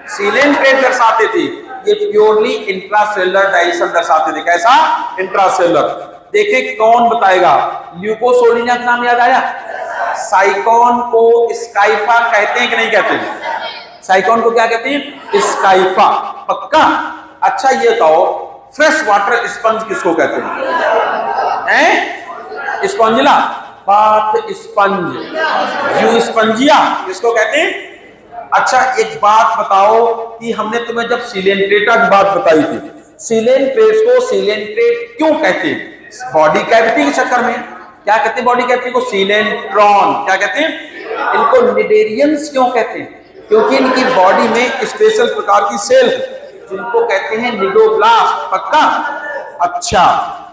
S1: सिलेंट्रेट दर्शाते थे। ये प्योरली इंट्रासेलुलर डाइजेशन दर्शाते थे। कैसा? इंट्रासेलुलर। देखे कौन बताएगा। ल्यूकोसोलिना का नाम याद आया? साइकोन को स्काइफा कहते हैं कि नहीं कहते हैं? साइकोन को क्या कहते हैं? स्काइफा। पक्का? अच्छा ये बताओ फ्रेश वाटर स्पंज किसको कहते हैं? स्पंजिला। बात स्पंज, यू स्पंजिया किसको कहते हैं? अच्छा एक बात बताओ कि हमने तुम्हें जब सिलेंट्रेटा की बात बताई थी, सिलेंट्रेट को सिलेंट्रेट क्यों कहते हैं? बॉडी कैविटी के चक्कर में। क्या कहते हैं बॉडी कैविटी को? सिलेंट्रॉन। क्या कहते हैं? इनको निडेरियंस क्यों कहते हैं? क्योंकि इनकी बॉडी में स्पेशल प्रकार की सेल जिनको कहते हैं निडोब्लास्ट। पक्का? अच्छा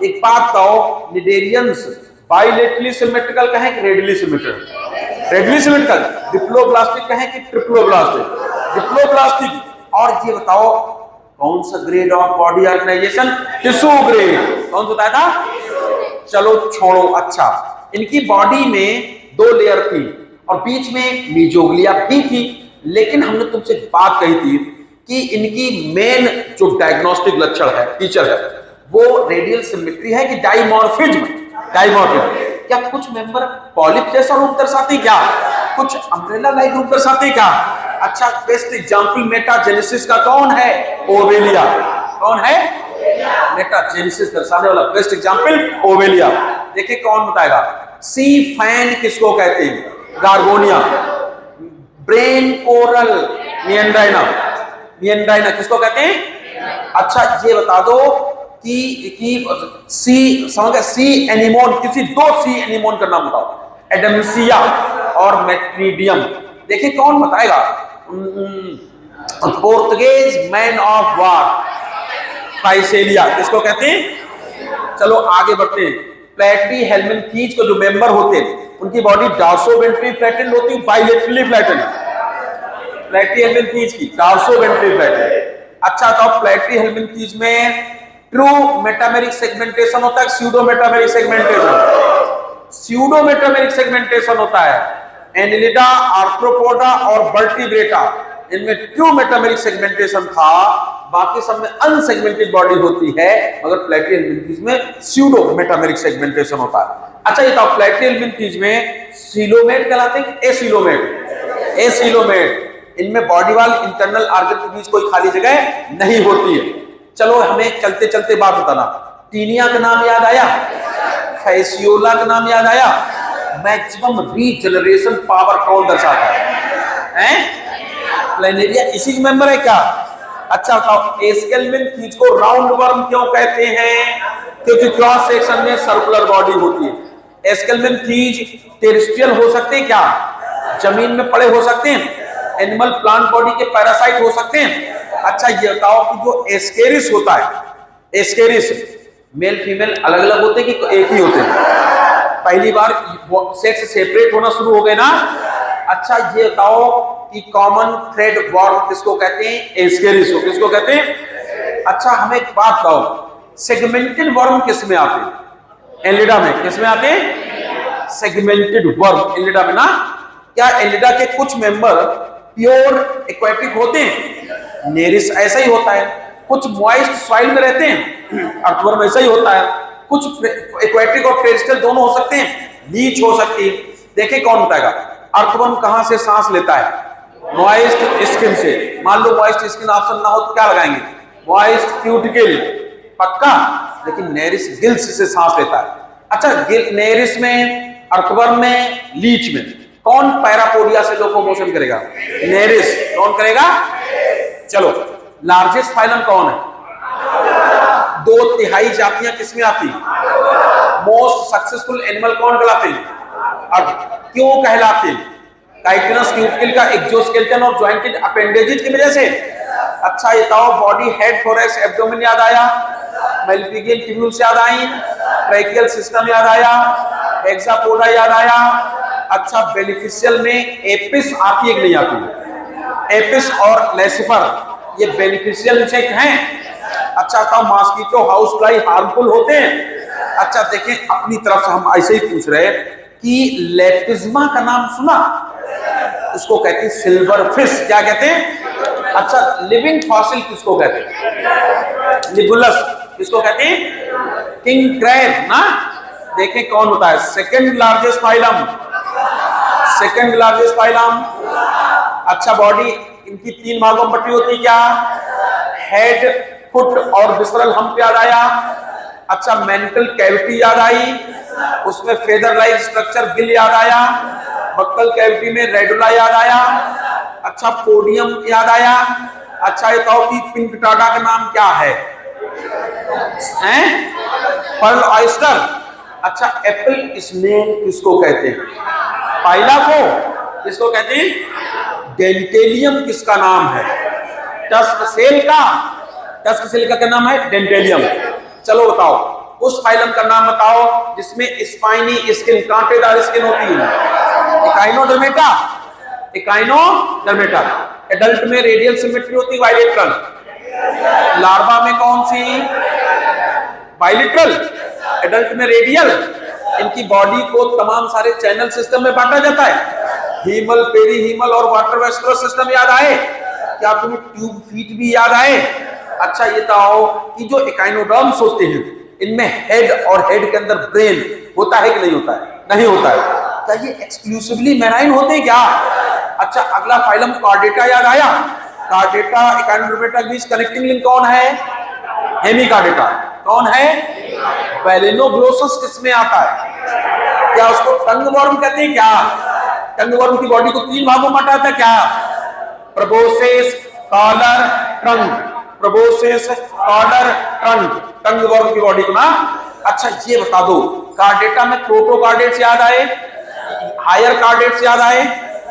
S1: एक बात बताओ, निडेरियंस बाइलेटरली सिमेट्रिकल कहें कि radially symmetrical? Radially symmetrical. Diploblastic कहें कि ट्रिप्लोब्लास्टिक? डिप्लोब्लास्टिक। और ये बताओ कौन सा grade of body organisation? Tissue grade. कौन बताया था? चलो छोड़ो। अच्छा इनकी बॉडी में 2 लेयर थी और बीच में मीजोग्लिया भी थी, लेकिन हमने तुमसे बात कही थी कि इनकी मेन जो डायग्नोस्टिक लक्षण है, फीचर है, वो रेडियल सिमेट्री है कि डाइमॉर्फिज्म। डाइमॉर्फिज्म क्या कुछ मेंबर पॉलिप जैसा रूप दर्शाते क्या, कुछ अम्ब्रेला लाइक रूप दर्शाते क्या? अच्छा, बेस्ट एग्जांपल मेटाजेनेसिस का कौन है? ओवेलिया। कौन है? मेटाजेनेसिस दर्शाने वाला बेस्ट एग्जांपल ओवेलिया। देखिए कौन बताएगा? सी फैन किसको कहते हैं? गार्गोनिया। Brain coral नियंड्राइना। नियंड्राइना किसको कहते हैं? अच्छा ये बता दो कि सी समझ, सी एनिमोन, किसी दो सी एनिमोन का नाम बताओ। एडमसिया और मेट्रीडियम। देखिए कौन बताएगा? पोर्तुगेज मैन ऑफ वार फ्राइसेलिया किसको कहते हैं? चलो आगे बढ़ते हैं। प्लेटरी हेलमिनथीज को जो मेंबर होते हैं उनकी बॉडी डॉर्सोवेंट्री फ्लैटेंड होती है, बाइलेटरली फ्लैटेंड। प्लेटरी हेलमिनथीज की डॉर्सोवेंट्री फ्लैटेंड। अच्छा तो प्लेटरी हेलमिनथीज में ट्रू मेटामेरिक सेगमेंटेशन होता है, pseudo metameric segmentation? Pseudo metameric segmentation होता है। एनिलिडा, आर्थ्रोपोडा और वर्टिब्रेटा इनमें ट्रू मेटामेरिक सेगमेंटेशन था, बाकी सब में अनसेगमेंटेड बॉडी होती है, मगर प्लेटरी हेलमिनथीज में स्यूडो मेटामेरिक सेगमेंटेशन होता है। अच्छा ये तो प्लेटरी हेलमिनथीज में सीलोमेट कहलाते हैं, एसीलोमेट। एसीलोमेट इनमें बॉडी वाल इंटरनल ऑर्गन के बीच कोई खाली जगह नहीं होती है। चलो हमें चलते चलते बात बताना, टीनिया का नाम याद आया, फैसियोला का नाम याद आया, मैक्सिमम रीजनरेशन पावर कौन दर्शाता है? प्लेनेरिया इसी मेंबर है क्या? अच्छा बताओ एस्केलमेनथीज को राउंड वर्म क्यों कहते हैं? क्योंकि क्रॉस सेक्शन में सर्कुलर बॉडी होती है। एस्केलमेनथीज टेरेस्ट्रियल हो सकते हैं क्या? जमीन में पड़े हो सकते हैं, एनिमल प्लांट बॉडी के पैरासाइट हो सकते हैं। अच्छा ये बताओ कि जो एस्केरिस होता है, एस्केरिस मेल फीमेल अलग अलग होते हैं कि एक ही होते हैं? पहली बार सेक्स सेपरेट होना शुरू हो गए ना। अच्छा ये बताओ कि कॉमन थ्रेड वर्म किसको कहते हैं? एस्केरिस को। किसको कहते हैं? अच्छा हमें एक बात बताओ, सेगमेंटेड वर्म किस में आते हैं? एलिडा में। किस में आते हैं? सेगमेंटेड वर्म एलिडा में ना। क्या एलिडा के कुछ मेंबर प्योर एक्वेटिक होते हैं? नेरिस ऐसा ही होता है। कुछ मॉइस्ट सॉइल में रहते हैं, अर्थवर्म ऐसा ही होता है। कुछ एक्वेटिक और टेरेस्ट्रियल दोनों हो सकते हैं, लीच हो सकती है। देखिए कौन बताएगा? अर्थवर्म कहां से सांस लेता है? मॉइस्ट स्किन से। मान लो मॉइस्ट स्किन ऑप्शन ना हो तो क्या लगाएंगे? Moist cuticle. पक्का? लेकिन नेरिस गिल्स से सांस लेता है। अच्छा नेरिस में, अर्थवर्म में, लीच में कौन पैरापोडिया से लोकोमोशन करेगा? नेरिस। कौन करेगा? चलो लार्जेस्ट फाइलम कौन है? 2/3 जातियां किसमें आती? मोस्ट सक्सेसफुल एनिमल कौन कहलाते हैं? अब क्यों कहलाते हैं? काइटिनस क्यूटिकल का एक्सोस्केलेटन और जॉइंटेड अपेंडेजेस की वजह से। अच्छा ये बताओ बॉडी, हेड, थोरैक्स, एब्डोमेन याद आया, मैल्पिगियन ट्यूब्यूल्स याद आई, ट्रैकियल सिस्टम याद आया, हेक्सापोडा याद आया। अच्छा बेनिफिशियल में एपिस आती है कि नहीं आती? एपिस और लेसिफर ये बेनिफिशियल इंसेक्ट हैं। अच्छा तो मॉस्किटो, हाउस फ्लाई हार्मफुल होते हैं? अच्छा देखें अपनी तरफ से हम ऐसे ही पूछ रहे हैं कि लेपिज्मा का नाम सुना? उसको कहते हैं सिल्वर फिश। क्या कहते हैं? अच्छा लिविंग फॉसिल किसको कहते हैं? लिबुलस। किसको कहते हैं? किंग क्रैब ना। देखें कौन होता है? Second largest phylum. Second largest phylum. अच्छा बॉडी इनकी 3 भागों में बटी होती है क्या? हेड, फुट और विसरल हम्प याद आया। अच्छा मेंटल कैविटी याद आई, उसमें फेदर लाइक स्ट्रक्चर गिल याद आया। बक्कल कैविटी में रेडुला याद आया। अच्छा पोडियम याद आया। अच्छा ये बताओ कि पिंक टाडा का नाम क्या है? Pearl oyster. अच्छा एप्पल स्नेल किसको कहते हैं? पाइला को। किसको कहते हैं? डेंटेलियम किसका नाम है? टस्क सेल का। टस्क सेल का क्या नाम है? डेंटेलियम। चलो बताओ उस फाइलम का नाम बताओ जिसमें स्पाइनी स्किन, कांटेदार स्किन होती है। इकाइनोडर्मेटा। इकाइनोडर्मेटा। एडल्ट में रेडियल सिमेट्री होती है, बाइलेटरल। लार्वा में कौन सी? बाइलेटरल। एडल्ट में रेडियल। इनकी बॉडी को तमाम सारे चैनल सिस्टम में बांटा जाता है, हीमल, पेरीहीमल और वाटर वेस्कुलर सिस्टम याद आए। क्या तुम्हें ट्यूब फीट भी याद आए? अच्छा ये बताओ कि जो इकाइनोडर्म्स होते हैं इनमें हेड और हेड के अंदर ब्रेन होता है कि नहीं होता है? नहीं होता है। क्या ये एक्सक्लूसिवली मैराइन होते हैं क्या? अच्छा अगला फाइलम कार्डेटा याद आया? कार्डेटा इकाइनोडर्मेटा के बीच कनेक्टिंग लिंक कौन है? हेमिकार्डेटा। कौन है? बैलेनोग्लोसस किसमें आता है? क्या उसको टंगवॉर्म कहते हैं क्या? टंगवॉर्म की बॉडी को 3 भागों में बांटा था क्या? Proboscis, collar, trunk. Proboscis, collar, trunk, tongue worm की बॉडी को ना। अच्छा ये बता दो कार्डेटा में प्रोटोकार्डेट्स याद आए, हायर कार्डेट्स याद आए?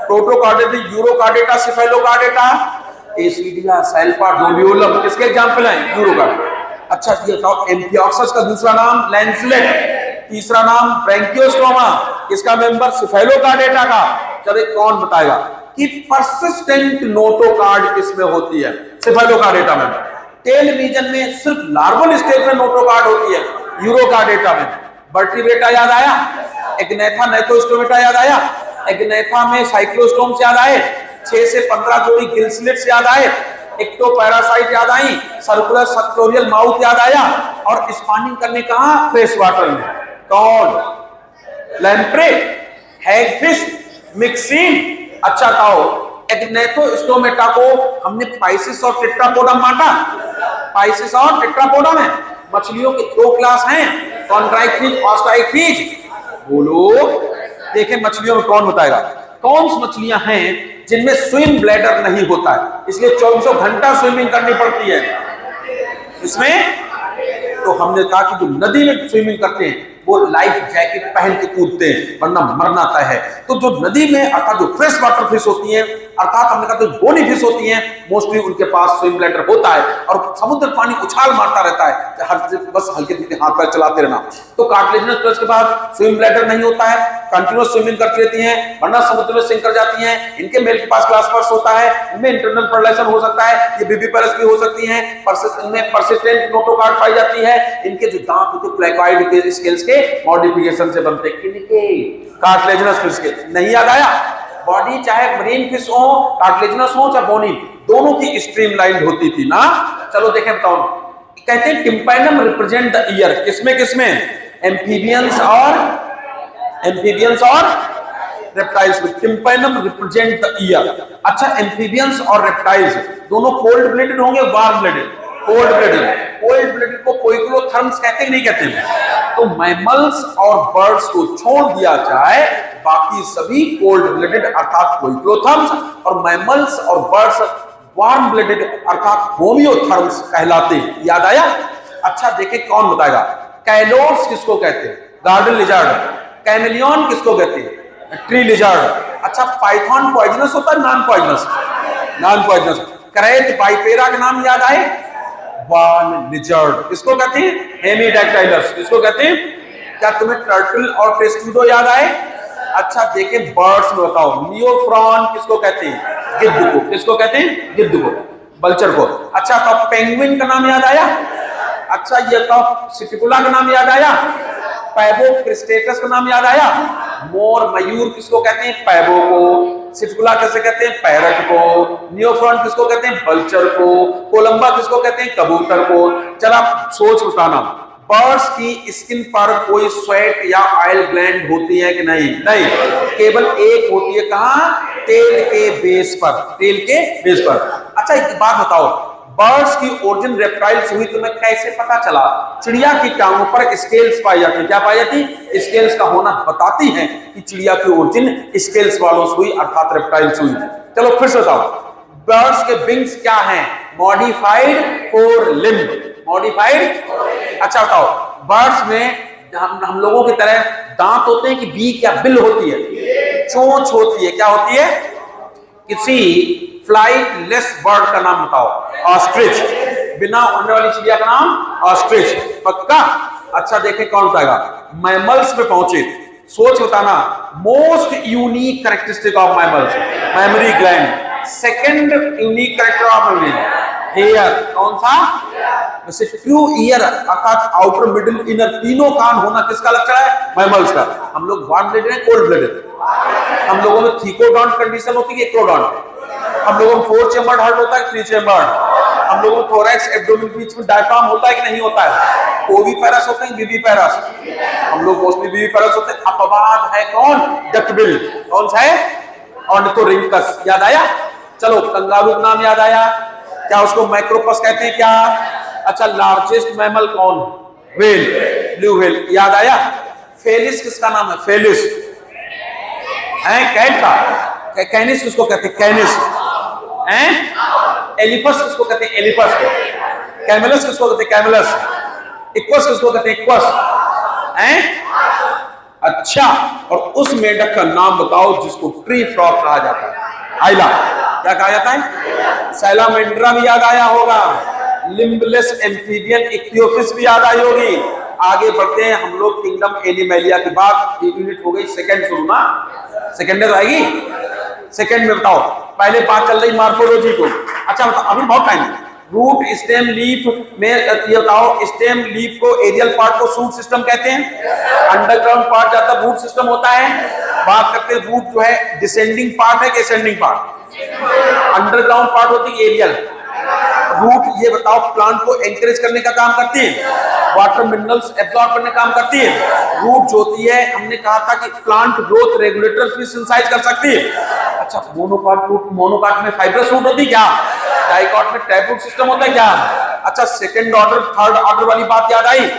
S1: प्रोटोकार्डेट, यूरोकार्डेटा, सिफेलोकार्डेटा, एसिडिया, सैल्पा, डोलियोलम किसके एग्जांपल हैं? यूरोकार्डेटा। अच्छा ये बताओ एम्फिऑक्सस का दूसरा नाम लैंसलेट, तीसरा नाम ब्रैंकियोस्टोमा, इसका मेंबर सिफेलोकार्डेटा का। चलो कौन बताएगा कि पर्सिस्टेंट नोटोकार्ड किसमें होती है? सिफेलोकार्डेटा में। टेल रीजन में सिर्फ लार्वल स्टेज में नोटोकार्ड होती है, यूरोकार्डेटा में। वर्टिब्रेटा याद आया? एग्नेथा, नाइकोस्टोमेटा याद आया? एग्नेथा में साइक्लोस्टोम्स याद आए? 6 से 15 जोड़ी गिलस्लेट्स याद आए? एक्टोपैरासाइट याद आई? सर्कुलर सक्टोरियल माउथ याद आया? और स्पानिंग करने कहां? फ्रेश वाटर में। कौन? Lamprey, hagfish, mixing. अच्छा कहो एग्नेथोस्टोमेटा को हमने पाइसिस और टेट्रापोडा बांटा। पाइसिस और टेट्रापोडा में मछलियों के 2 क्लास हैं, कॉन्ट्राइक्टिज, ऑस्टाइक्टिज। बोलो देखें मछलियों में कौन बताएगा? कौन सी मछलियां हैं जिनमें स्विम ब्लैडर नहीं होता है, इसलिए 24 घंटा स्विमिंग करनी पड़ती है? इसमें तो हमने कहा कि जो नदी में स्विमिंग करते हैं वो लाइफ जैकेट पहन के कूदते हैं वरना मरना तय है। तो जो नदी में अर्थात जो फ्रेश वाटर फिश होती हैं, अर्थात हमने कहा जो बोनी फिश होती हैं, मोस्टली उनके पास स्विम ब्लैडर होता है और समुद्र पानी उछाल मारता रहता है, हर बस हल्के फुल्के हाथ पैर चलाते रहना। तो कार्टिलेजिनस फिश के पास स्विम ब्लैडर नहीं होता है, कंटिन्यूअस स्विमिंग करती रहती हैं वरना समुद्र में सिंक कर जाती हैं। इनके मेल के पास क्लास्पर्स होता है, इनमें इंटरनल फर्टिलाइजेशन हो सकता है, ये विविपेरस भी हो सकती हैं, इनमें पर्सिस्टेंट नोटोकार्ड पाई जाती है। इनके जो दांत होते हैं प्लेकॉइड के स्केल्स के मॉडिफिकेशन से बनते हैं। किनके? कार्टिलेजिनस फिश के। नहीं याद आया? बॉडी चाहे मरीन फिश हो, कार्टिलेजिनस हो चाहे बोनी, दोनों की स्ट्रीमलाइंड होती थी ना। चलो देखें बताओ, कहते हैं टिम्पैनम रिप्रेजेंट द ईयर। किसमें किसमें? एम्फीबियंस और रेप्टाइल्स में। Tympanum represent the year. अच्छा एम्फीबियंस और रेप्टाइल्स दोनों कोल्ड ब्लडेड होंगे, warm blooded? Cold blooded. Cold blooded को पोइक्लोथर्म्स कहते हैं नहीं कहते हैं? तो मैमल्स और बर्ड्स को छोड़ दिया जाए, बाकी सभी कोल्ड ब्लडेड अर्थात पोइक्लोथर्म्स और मैमल्स और बर्ड्स वार्म ब्लडेड अर्थात होमियोथर्म्स कहलाते हैं। याद आया? अच्छा देखें कौन बताएगा? कैलोर्स किसको कहते हैं? Garden lizard. कैमेलियन किसको कहते हैं? Tree lizard. अच्छा पाइथन पॉइजनस होता है non poisonous? Non poisonous. Crate Vipera का नाम याद आए? Wall lizard. किसको कहते हैं? हेमिडैक्टाइलस। किसको कहते हैं? क्या तुम्हें टर्टल और टेस्टुडो याद आए? अच्छा देखें बर्ड्स में बताओ, नियोफ्रॉन किसको कहते हैं? गिद्ध को। किसको कहते हैं? गिद्ध को, बल्चर को। अच्छा तो पेंगुइन का नाम याद आया? अच्छा ये तो सिटिकुला का नाम याद आया? पैबो क्रिस्टेटस का नाम याद आया? मोर मयूर किसको कहते हैं? पैबो को। सिटिकुला किसे कहते हैं? पैरट को। नियोफ्रॉन किसको कहते हैं? बल्चर को। कोलंबा किसको कहते हैं? कबूतर को। चला सोच बताना, बर्ड्स की स्किन पर कोई स्वेट या ऑयल ग्लैंड होती है कि नहीं? नहीं, केवल एक होती है। कहां? टेल के बेस पर। टेल के बेस पर। अच्छा एक बात बताओ, बर्ड्स की ओरिजिन रेप्टाइल्स हुई तुम्हें कैसे पता चला? चिड़िया की टांगों पर स्केल्स पाई जाती है। क्या पाई जाती? स्केल्स का होना बताती है कि चिड़िया की ओरिजिन स्केल्स वालों से हुई अर्थात रेप्टाइल्स हुई। चलो फिर से बताओ, बर्ड्स के विंग्स क्या हैं? Modified four limb. मॉडिफाइड। अच्छा बताओ, बर्ड्स में हम लोगों की तरह दांत होते हैं कि बीक या बिल होती है? चोंच होती है। क्या होती है? किसी फ्लाइट लेस बर्ड का नाम बताओ? ऑस्ट्रिच। बिना उड़ने वाली चिड़िया का नाम ऑस्ट्रिच। पक्का? अच्छा देखें कौन बताएगा? मैमल्स पे पहुंचे, सोच बताना। Most unique characteristic of mammals, mammary gland. Second unique character of mammary, hair. कौन सा? वैसे ट्रू ईयर अर्थात आउटर मिडिल इनर तीनों कान होना किसका लक्षण है? मैमल्स का। हम लोग वार्म ब्लडेड हैं, कोल्ड ब्लडेड? हम लोगों में थीकोडॉन्ट कंडीशन होती है, एक्रोडॉन्ट? हम लोगों में 4 चेम्बर्ड हार्ट होता है, 3 चेम्बर्ड? हम लोगों में थोरैक्स एब्डोमेन के बीच में डायफ्राम होता है कि नहीं होता है? ओविपेरस होते हैं, विविपेरस? हम लोग मोस्टली विविपेरस होते हैं। अपवाद है कौन? डकबिल। कौन सा है? ऑर्निथोरिंकस। याद आया? चलो, कंगारू का नाम याद आया? क्या उसको मैक्रोपस कहते हैं क्या? अच्छा, लार्जेस्ट मैमल कौन? Whale, blue whale. याद आया? फेलिस किसका नाम है? फेलिस है कैट का। कैनिस किसको कहते हैं? कैनिस हैं? एलिफस किसको कहते हैं? एलिफस को। कैमलस किसको कहते हैं? कैमलस। इक्वस किसको कहते हैं? इक्वस हैं? अच्छा, और उस मेंढक का नाम बताओ जिसको ट्री फ्रॉग कहा जाता है? आइला। क्या कहा जाता है? सैलामेंड्रा भी याद आया होगा। लिम्बलेस एम्फीबियन इक्तियोपिस भी याद आई होगी। आगे बढ़ते हैं हम लोग किंगडम एनिमैलिया की बात। यूनिट हो गई सेकंड शुरू ना? सेकंड में तो आएगी। सेकंड में बताओ, पहले बात चल रही मार्फोलॉजी को। अच्छा बताओ, अभी बहुत टाइम है। रूट, स्टेम, लीफ में ये बताओ, स्टेम लीफ को, एरियल पार्ट को शूट सिस्टम कहते हैं। अंडरग्राउंड पार्ट जाता रूट सिस्टम होता है। बात करते हैं रूट जो है डिसेंडिंग पार्ट है कि असेंडिंग पार्ट? अंडरग्राउंड पार्ट होती है एरियल। रूट ये बताओ प्लांट को एनकरेज करने का काम करती है, वाटर मिनरल्स एब्जॉर्ब करने का काम करती है। रूट जो होती है, हमने कहा था कि प्लांट ग्रोथ रेगुलेटर्स भी सिंथेसाइज कर सकती है। अच्छा, मोनोकाट रूट, मोनोकाट में फाइब्रस रूट होती है क्या? डाइकॉट में टैप रूट सिस्टम होता है क्या? अच्छा, सेकंड ऑर्डर थर्ड ऑर्डर वाली बात याद आई?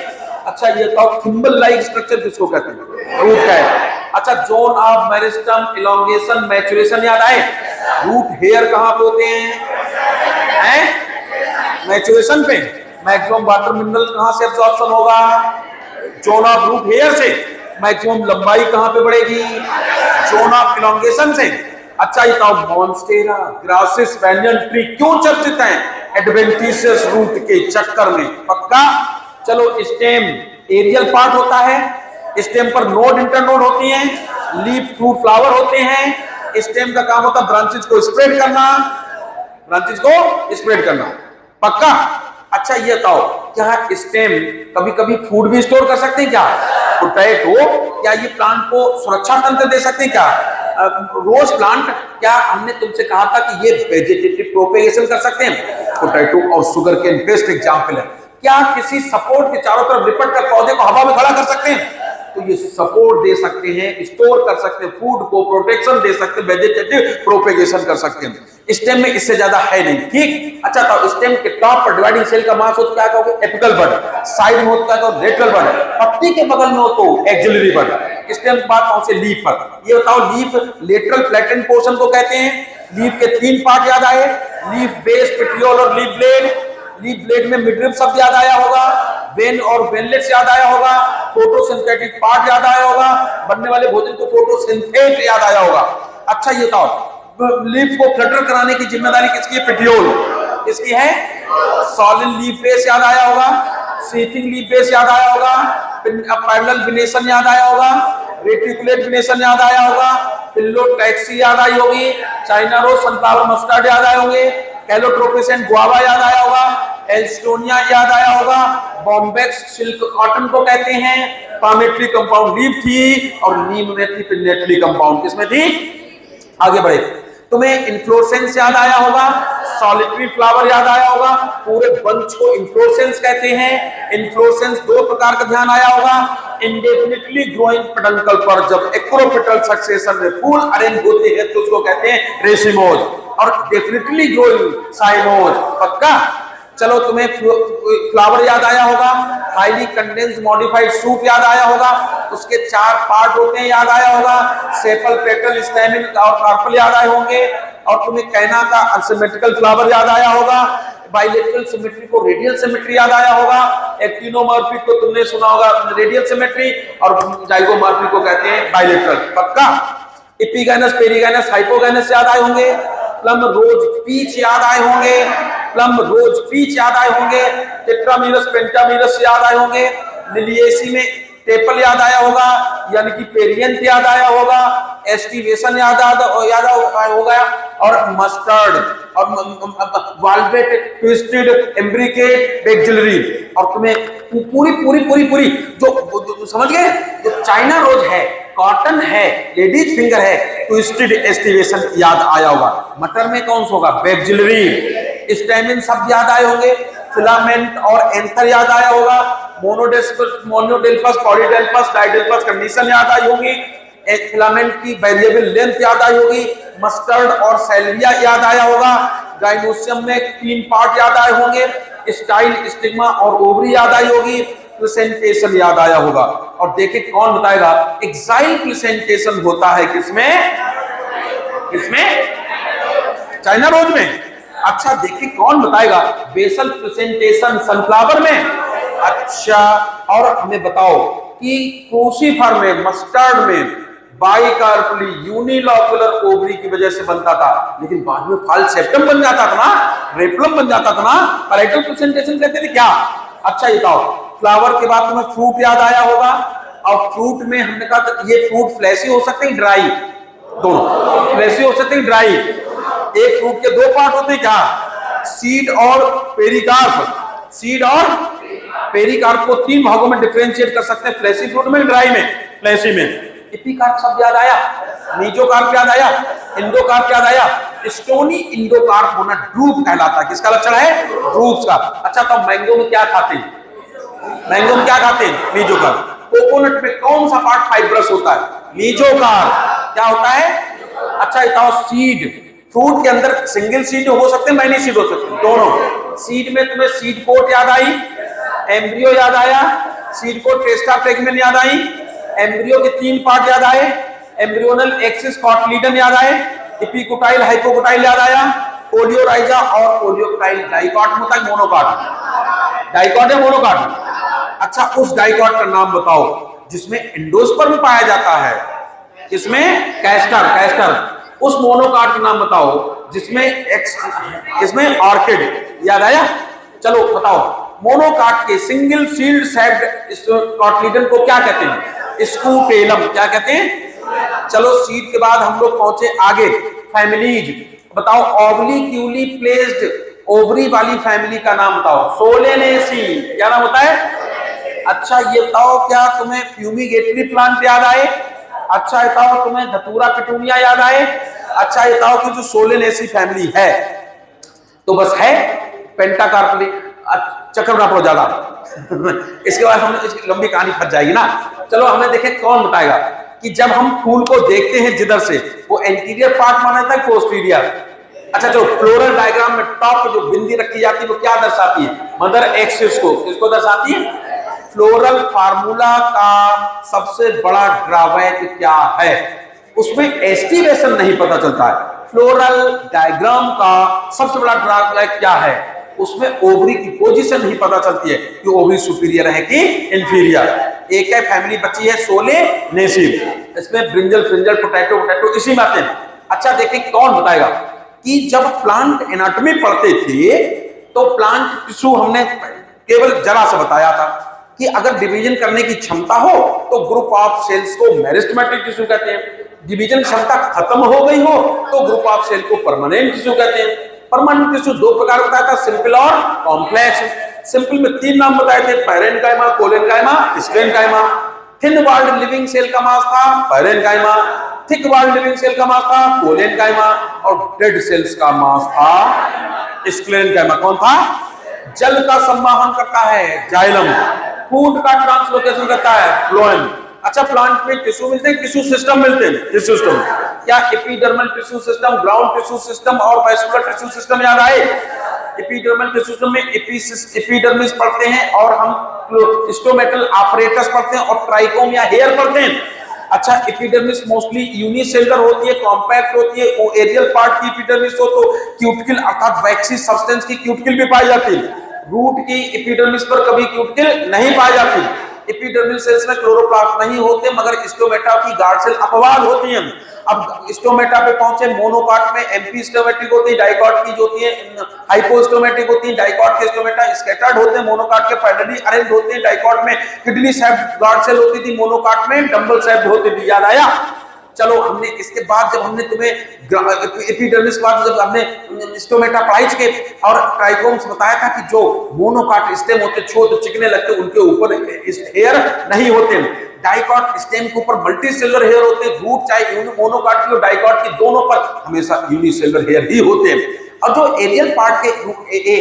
S1: अच्छा, ये बताओ थिम्बल लाइक स्ट्रक्चर किसको कहते हैं? रूट का है। अच्छा, zone of meristem, elongation, maturation याद आए? रूट हेयर कहां पे होते हैं? मैचुरेशन पे। मैक्सिमम वाटर मिनरल कहां से एब्जॉर्प्शन होगा? जोन ऑफ रूट हेयर से। मैक्सिमम लंबाई कहां पे बढ़ेगी? जोन ऑफ इलोंगेशन से। अच्छा, ये बताओ मॉन्स्टेरा, ग्रासेस, बैंयन ट्री क्यों चर्चित हैं? एडवेंटिशियस रूट के चक्कर में। पक्का? चलो, स्टेम एरियल पार्ट होता है। स्टेम पर नोड, इंटरनोड होती हैं। लीफ, फ्रूट, फ्लावर होते हैं। स्टेम का काम होता है ब्रांचेस को स्प्रेड करना, ब्रांचेस को स्प्रेड करना। पक्का? अच्छा, ये बताओ, क्या स्टेम कभी कभी फूड भी स्टोर कर सकते हैं क्या? पोटैटो, क्या ये प्लांट को सुरक्षा तंत्र दे सकते हैं क्या? रोज प्लांट, क्या हमने तुमसे कहा था कि ये वेजिटेटिव प्रोपेगेशन कर सकते हैं? पोटैटो और शुगर केन बेस्ट एग्जांपल है। क्या किसी सपोर्ट के चारों तरफ लिपट कर पौधे को हवा में खड़ा कर सकते हैं? तो ये सपोर्ट दे सकते हैं, स्टोर कर सकते हैं फूड को, प्रोटेक्शन दे सकते हैं, वेजिटेटिव प्रोपेगेशन कर सकते हैं। स्टेम में इससे ज्यादा है नहीं। ठीक? अच्छा, तो स्टेम के टॉप पर डिवाइडिंग सेल का मास होता है क्या कहोगे? एपिकल बड। साइड में होता है तो लेटरल बड। पत्ती के बगल में हो तो एक्सिलरी बड। स्टेम के बाद कौन से? लीफ पर। ये बताओ, लीफ लेटरल फ्लैटेंड पोर्शन को कहते हैं। लीफ के 3 पार्ट याद आए? लीफ बेस, पेटियोल और लीफ ब्लेड। लीफ ब्लेड में मिडरिब शब्द याद आया होगा। वेन और वेनलेट्स याद आया होगा। फोटोसिंथेटिक पार्ट याद आया होगा। बनने वाले भोजन को फोटोसिंथेट याद आया होगा। अच्छा, ये बताओ, लीफ को फ्लटर कराने की जिम्मेदारी किसकी है? पेटियोल। किसकी है? सॉलिड लीफ बेस याद आया होगा। सीटिंग लीफ बेस याद आया होगा। पैरेलल विनेशन याद आया होगा। रेटिकुलेट विनेशन याद आया होगा। फिलोटैक्सी याद आई होगी। चाइना रोज, सनफ्लावर मस्टर्ड याद आए होंगे। कैलोट्रोपिस एंड गुआवा याद आया होगा। एल्स्टोनिया याद आया होगा। बॉम्बेक्स सिल्क कॉटन को कहते हैं। पामेट्री कंपाउंड लीफ थी और नीम में थी पिनेटली कंपाउंड। किसमें थी? आगे बढ़े, तुम्हें इन्फ्लोरेसेंस याद आया होगा। सॉलिटरी फ्लावर याद आया होगा। पूरे बंच को इन्फ्लोरेसेंस कहते हैं। इन्फ्लोरेसेंस 2 प्रकार का ध्यान आया होगा। इंडेफिनिटली ग्रोइंग पेडंकल पर जब एक्रोपेटल सक्सेशन में फूल अरेंज होते हैं तो उसको कहते हैं रेसिमोज, और डेफिनेटली ग्रोइंग साइमोज। पक्का? चलो, तुम्हें फ्लावर याद आया होगा। हाईली कंडेंस्ड मॉडिफाइड सूप याद आया होगा। उसके 4 पार्ट होते हैं, याद आया होगा। सेपल, पेटल, स्टैमेन और कार्पल याद आए होंगे। और तुम्हें कैना का असिमेट्रिकल फ्लावर याद आया होगा। बाइलेटरल सिमेट्री को रेडियल सिमेट्री याद आया होगा। एक्टिनोमॉर्फिक को तुमने सुना होगा रेडियल सिमेट्री, और जाइगोमॉर्फिक को कहते हैं बाइलेटरल। पक्का? एपिगैनस, पेरिगैनस, हाइपोगैनस याद आए होंगे। प्लम, रोज, पीच याद आए होंगे। प्लम, रोज, पीच याद आए होंगे। टेट्रामीरस, पेंटामीरस याद आए होंगे। लिलिएसी में टेपल याद आया होगा, यानी कि पेरियंथ याद आया होगा। एस्टिवेशन याद होगा, और मस्टर्ड और वाल्वेट, ट्विस्टेड, एम्ब्रिकेट, एक्सिलरी। और तुम्हें पूरी जो समझ गए, जो चाइना रोज है कॉटन है, लेडीज फिंगर है, ट्विस्टेड एस्टिवेशन याद आया होगा। मटर में कौन सा होगा? बैक्जिलरी। स्टेमिन शब्द याद आए होंगे, फिलामेंट और एंथर याद आया होगा, मोनोडेल्पस, पॉलीडेल्पस, डाइडेल्पस कंडीशन याद आई होगी, एक फिलामेंट की वेरिएबल लेंथ याद आई होगी, मस्टर्ड और सेल्विया याद आया होगा, गाइनोसियम में 3 पार्ट याद आए होंगे, स्टाइल, स्टिग्मा और ओवरी याद आई होगी, प्लेसेंटेशन याद आया होगा। और देखिए कौन बताएगा, एक्साइल प्लेसेंटेशन होता है किसमें? चाइना रोज में। अच्छा देखिए कौन बताएगा, बेसल प्लेसेंटेशन सनफ्लावर में। अच्छा, और हमें बताओ कि क्रूसीफर में, मस्टर्ड में बाइकार्पली यूनिलॉकुलर ओवरी की वजह से बनता था, लेकिन बाद में फाल्सेप्टम बन जाता था ना, रेपलम बन जाता था ना, पैरेटल प्रेजेंटेशन कहते थे क्या? अच्छा ये बताओ, फ्लावर के बाद तुम्हें फ्रूट याद आया होगा, और फ्रूट में हमने कहा ये फ्रूट फ्लैशी हो सकते हैं, ड्राई, दोनों फ्लैशी हो सकते हैं, ड्राई। एक फ्रूट के 2 पार्ट होते हैं क्या? सीड और पेरिकार्प। सीड और पेरिकार्प को 3 भागों में डिफरेंशिएट कर सकते हैं, फ्लैशी फ्रूट में, ड्राई में, फ्लैशी में। एपिकार्प शब्द याद आया, मीजोकार्प याद आया, इंडोकार्प याद आया। स्टोनी इंडोकार्प होना ड्रूप कहलाता है। किसका लक्षण है? ड्रूप्स का। अच्छा तो मैंगो में क्या खाते हैं? मैंगो में क्या खाते हैं? मीजोकार्प। कोकोनट में कौन सा पार्ट फाइब्रस होता है? मीजोकार्प। क्या होता है? अच्छा बताओ, सीड, फ्रूट के अंदर सिंगल सीड हो सकते हैं, मैनी सीड हो सकते हैं, दोनों। सीड में तुम्हें सीड कोट याद आई, एम्ब्रियो याद आया, सीड कोट टेस्टा फ्रेगमेंट याद आई, एम्ब्रियो के 3 पार्ट याद आए, एम्ब्रियोनल एक्सिस कॉटलीडन याद आए, एपिकोटाइल हाइपोकोटाइल याद आया, ओलियोराइजा और ओलियोकोटाइल। डाइकॉट होता है, मोनोकॉट? डाइकॉट है, मोनोकॉट? अच्छा उस डाइकॉट का नाम बताओ जिसमें एंडोस्पर्म पाया जाता है। किसमें? Castor, castor. उस मोनोकॉट का नाम बताओ जिसमें ऑर्किड। याद आया? चलो बताओ, मोनोकॉट के सिंगल सील्ड सेप्ड कॉटलीडन को क्या कहते हैं? स्कूटेलम। क्या कहते हैं? चलो सीड के बाद हम लोग पहुंचे आगे, फैमिलीज। बताओ, ओवलिक्यूली प्लेस्ड ओवरी वाली फैमिली का नाम बताओ। सोलेनेसी। क्या नाम होता है? अच्छा ये बताओ, क्या तुम्हें फ्यूमिगेटरी प्लांट याद आए? अच्छा बताओ, तुम्हें धतूरा पिटूनिया याद आए? अच्छा ये बताओ कि जो सोलेनेसी फैमिली है तो बस है पेंटाकार्पली, चक्कर पड़ो ज्यादा इसके बाद हम इसकी लंबी कहानी फंस जाएगी ना। चलो हमें देखे कौन बताएगा कि जब हम फूल को देखते हैं जिधर से, वो एंटीरियर पार्ट माना जाता है, पोस्टीरियर? अच्छा जो फ्लोरल डायग्राम में टॉप पे जो बिंदी रखी जाती है वो क्या दर्शाती है? मदर एक्सिस को। इसको दर्शाती है। फ्लोरल फार्मूला का सबसे बड़ा ड्रॉबैक क्या है? उसमें एस्टिवेशन नहीं पता चलता है। फ्लोरल डायग्राम का सबसे बड़ा ड्रॉबैक क्या है? उसमें ओवरी की पोजीशन नहीं पता चलती है कि ओवरी सुपीरियर है कि इंफीरियर। एक है फैमिली बची है सोलेनेसी, इसमें ब्रिंजल, फ्रिंजल, पोटैटो, पोटैटो इसी में आते हैं। अच्छा देखिए कौन बताएगा कि जब प्लांट एनाटॉमी पढ़ते थे तो प्लांट टिश्यू हमने केवल जरा सा बताया था कि अगर डिवीजन करने की क्षमता हो तो ग्रुप ऑफ सेल्स को मेरिस्टेमेटिक टिश्यू कहते हैं। डिवीजन क्षमता खत्म हो गई हो तो ग्रुप ऑफ सेल को परमानेंट टिश्यू कहते हैं। परमानेंट टिश्यू 2 प्रकार का बताया था, सिंपल और कॉम्प्लेक्स। सिंपल में 3 नाम बताए थे, parenchyma, collenchyma, sclerenchyma. Thin walled living cell का मास था parenchyma, thick walled living cell का मास था कोलेनकाइमा, और डेड सेल्स का मास था स्क्लेनकाइमा। कौन था? जल का संवाहन करता है जाइलम, फूड का ट्रांसलोकेशन करता है फ्लोएम। अच्छा प्लांट में टिश्यू मिलते हैं, टिश्यू सिस्टम मिलते हैं, टिश्यू सिस्टम क्या? Epidermal tissue system, ground tissue system और वैस्कुलर टिश्यू सिस्टम याद आए? एपिडर्मल टिश्यू सिस्टम में एपिडर्मिस पढ़ते हैं और हम स्टोमेटल आपरेटस पढ़ते हैं और ट्राइकोम या हेयर पढ़ते हैं। अच्छा एपिडर्मिस मोस्टली यूनिसेलुलर होती है, कॉम्पैक्ट होती है, वो एरियल पार्ट की एपिडर्मिस हो तो क्यूटिकल अर्थात वैक्सी सब्सटेंस की क्यूटिकल भी पाई जाती है। रूट की एपिडर्मिस पर कभी क्यूटिकल नहीं पाई जाती। एपिडर्मल सेल्स में क्लोरोप्लास्ट नहीं होते मगर स्टोमेटा की गार्ड सेल अपवाद होती हैं। अब स्टोमेटा पे पहुंचे, मोनोकॉट में एम्पी स्टोमेटिक होती है, डाइकॉट की जो होती है हाइपोस्टोमेटिक होती है, डाइकॉट के स्टोमेटा स्कैटर्ड होते हैं, मोनोकॉट के पैरेलली अरेंज होते हैं। डाइकॉट में किडनी शेप्ड गार्ड सेल होती थी, मोनोकॉट में डंबल शेप्ड होती थी। याद आया? चलो हमने इसके बाद जब हमने तुम्हें एपिडर्मिस के बाद जब हमने स्टोमेटा पढ़ाई के और ट्राइकोम्स बताया था कि जो मोनोकॉट स्टेम होते छोटे चिकने लगते उनके ऊपर हेयर नहीं होते, डाइकॉट स्टेम के ऊपर मल्टीसेलुलर हेयर होते, रूट चाहे मोनोकॉट की और डाइकॉट की दोनों पर हमेशा यूनिसेलुलर हेयर ही होते हैं। और जो एरियल पार्ट के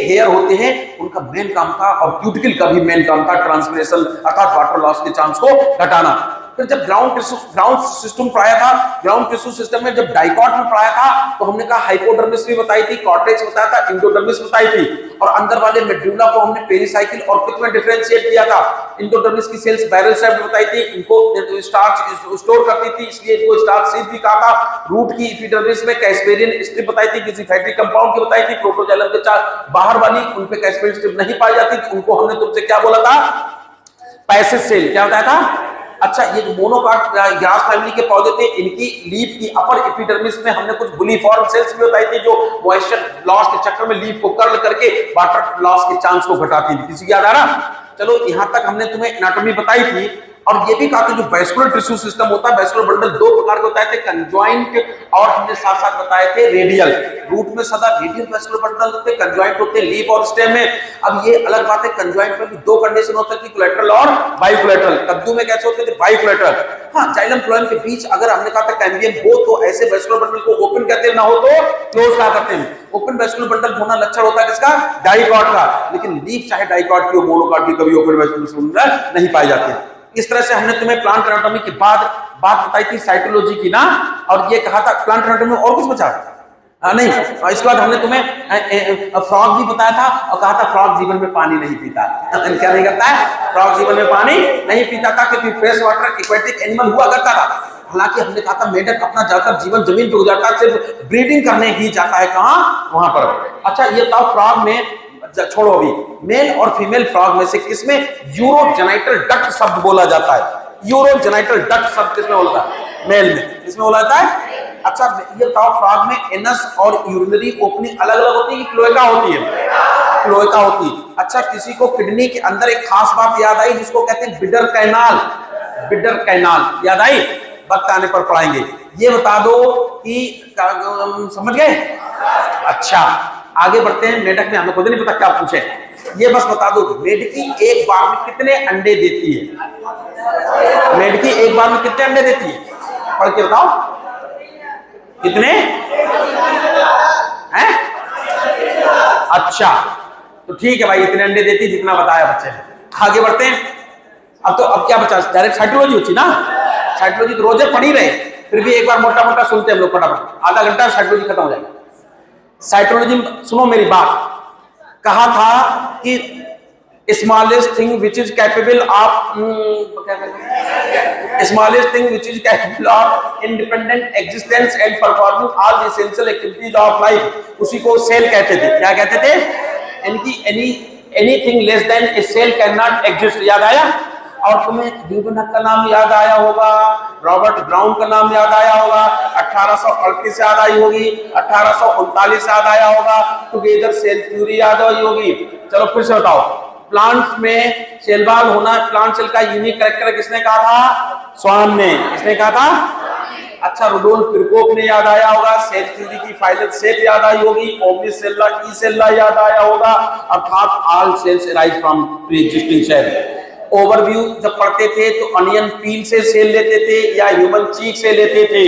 S1: हेयर होते हैं उनका मेन काम था और क्यूटिकल का भी मेन काम था ट्रांसपिरेशन अर्थात वाटर लॉस के चांस को घटाना। फिर जब ग्राउंड सिस्टम पढ़ाया था, ग्राउंड टिश्यू सिस्टम में जब डाइकॉट में पढ़ाया था तो हमने कहा हाइपोडर्मिस भी बताई थी, कॉर्टेक्स बताया था, एंडोडर्मिस बताई थी और अंदर वाले मेडुला को हमने पेरिसाइकिल और पिथ में डिफरेंशिएट किया था। एंडोडर्मिस की सेल्स बैरल शेप्ड बताई थी, इनको स्टार्च स्टोर करती थी इसलिए इनको स्टार्च शीथ भी कहा था। रूट की एपिडर्मिस में कैस्पेरियन स्ट्रिप बताई थी, किसी फैटी कंपाउंड की बताई थी, प्रोटोजाइलम के बाहर वाली उन पे कैस्पेरियन स्ट्रिप नहीं पाई जाती थी, उनको हमने तुमसे क्या बोला था, पैसेज सेल क्या बताया था। अच्छा, ये जो मोनोकॉट ग्रास फैमिली के पौधे थे इनकी लीफ की अपर एपिडर्मिस में हमने कुछ बुलीफॉर्म सेल्स भी बताई थी जो मॉइस्चर लॉस के चक्कर में लीफ को कर्ल करके वाटर लॉस के चांस को घटाती थी। किसी याद आ रहा? चलो यहां तक हमने तुम्हें एनाटॉमी बताई थी और ये भी कहा था जो वैस्कुलर टिश्यू सिस्टम होता है, वैस्कुलर बंडल दो प्रकार के बताए थे, कंजॉइंट और हमने साथ साथ बताए थे रेडियल। रूट में सदा रेडियल वैस्कुलर बंडल होते हैं, कंजॉइंट होते हैं लीफ और स्टेम में। अब ये अलग बात है, कंजॉइंट में भी दो कंडीशन होती है, कोलैटरल और बाइकोलैटरल। कद्दू में कैसे होते थे, बाइकोलैटरल। हाँ, जाइलम फ्लोएम के बीच अगर हमने कहा था कैम्बियम हो तो ऐसे वैस्कुलर बंडल को ओपन कहते हैं, ना हो तो क्लोज कहा करते हैं। ओपन वैस्कुलर बंडल होना लक्षण होता है किसका, डाइकॉट का, लेकिन लीफ चाहे डाइकॉट की हो मोनोकॉट की कभी ओपन वैस्कुलर बंडल नहीं पाई जाती है। इस तरह से हमने तुम्हें प्लांट एनाटॉमी के बाद बात बताई थी साइटोलॉजी की ना, और ये कहा था प्लांट एनाटॉमी में और कुछ बचा नहीं। इसके बाद हमने तुम्हें फ्रॉग भी बताया था और कहा था फ्रॉग जीवन में पानी नहीं पीता। क्या नहीं करता है, फ्रॉग जीवन में पानी नहीं पीता था क्योंकि फ्रेश वाटर एक्वेटिक एनिमल हुआ करता था। हालांकि हमने कहा था मेढक अपना ज्यादातर जीवन जमीन पे गुजारता है, सिर्फ ब्रीडिंग करने ही जाता है, कहाँ, वहां पर। अच्छा, ये था फ्रॉग में, छोड़ो अभी, मेल और फीमेल फ्रॉग में से किसमें यूरोजेनाइटल डक्ट शब्द बोला जाता है, यूरोजेनाइटल डक्ट शब्द किसमें बोलता है, मेल में, किसमें बोला जाता है। अच्छा, ये बताओ फ्रॉग में एनस और यूरिनरी ओपनिंग अलग अलग होती है कि क्लोएका होती है, क्लोएका होती है। अच्छा, किसी को किडनी के अंदर एक खास बात याद आई जिसको कहते हैं बिडर कैनाल, बिडर कैनाल याद आई, वक्त आने पर पढ़ाएंगे। ये बता दो कि समझ गए। अच्छा, आगे बढ़ते हैं। मेढक में हमें खुद नहीं पता क्या पूछे, ये बस बता दो मेढकी एक बार में कितने अंडे देती है, मेढकी एक बार में कितने अंडे देती है, पढ़ के बताओ कितने हैं। अच्छा, तो ठीक है भाई, इतने अंडे देती जितना बताया बच्चे ने। आगे बढ़ते हैं। अब क्या बचा, डायरेक्ट साइटोलॉजी होती ना, साइटोलॉजी तो रोजे पढ़ी रहे, फिर भी एक बार मोटा मोटा सुनते हम लोग फटाफट, आधा घंटा साइटोलॉजी खत्म हो जाएगा। साइटोलॉजी सुनो मेरी बात, कहा था कि smallest thing which is capable of, smallest thing which is capable of independent existence and performing all the essential activities of life, उसी को सेल कहते थे। क्या कहते थे, anything less than a cell can not exist. याद आया? और तुम्हें ड्यूबेनक का नाम याद आया होगा, रॉबर्ट ब्राउन का नाम याद आया होगा, 1838 याद आई होगी, 1839 याद आया होगा, टुगेदर सेल थ्योरी याद आई होगी। चलो फिर से बताओ, प्लांट्स में सेल वॉल होना प्लांट सेल का यूनिक कैरेक्टर किसने कहा था, स्वान ने। किसने कहा था? अच्छा, रुडोल्फ किरकोफ ने याद आया होगा, सेल थ्योरी की फाइलर शेप याद आई होगी, ओमनीसेल्युलर ई सेल्युलर याद आया होगा, अर्थात all cells arise from pre existing cell. Overview जब पढ़ते थे तो अनियन पील से सेल लेते थे या ह्यूमन चीक से लेते थे,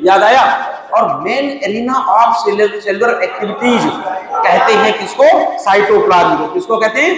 S1: याद आया? और main arena of cellular activities कहते हैं किसको, साइटोप्लाज्म को। किसको कहते हैं?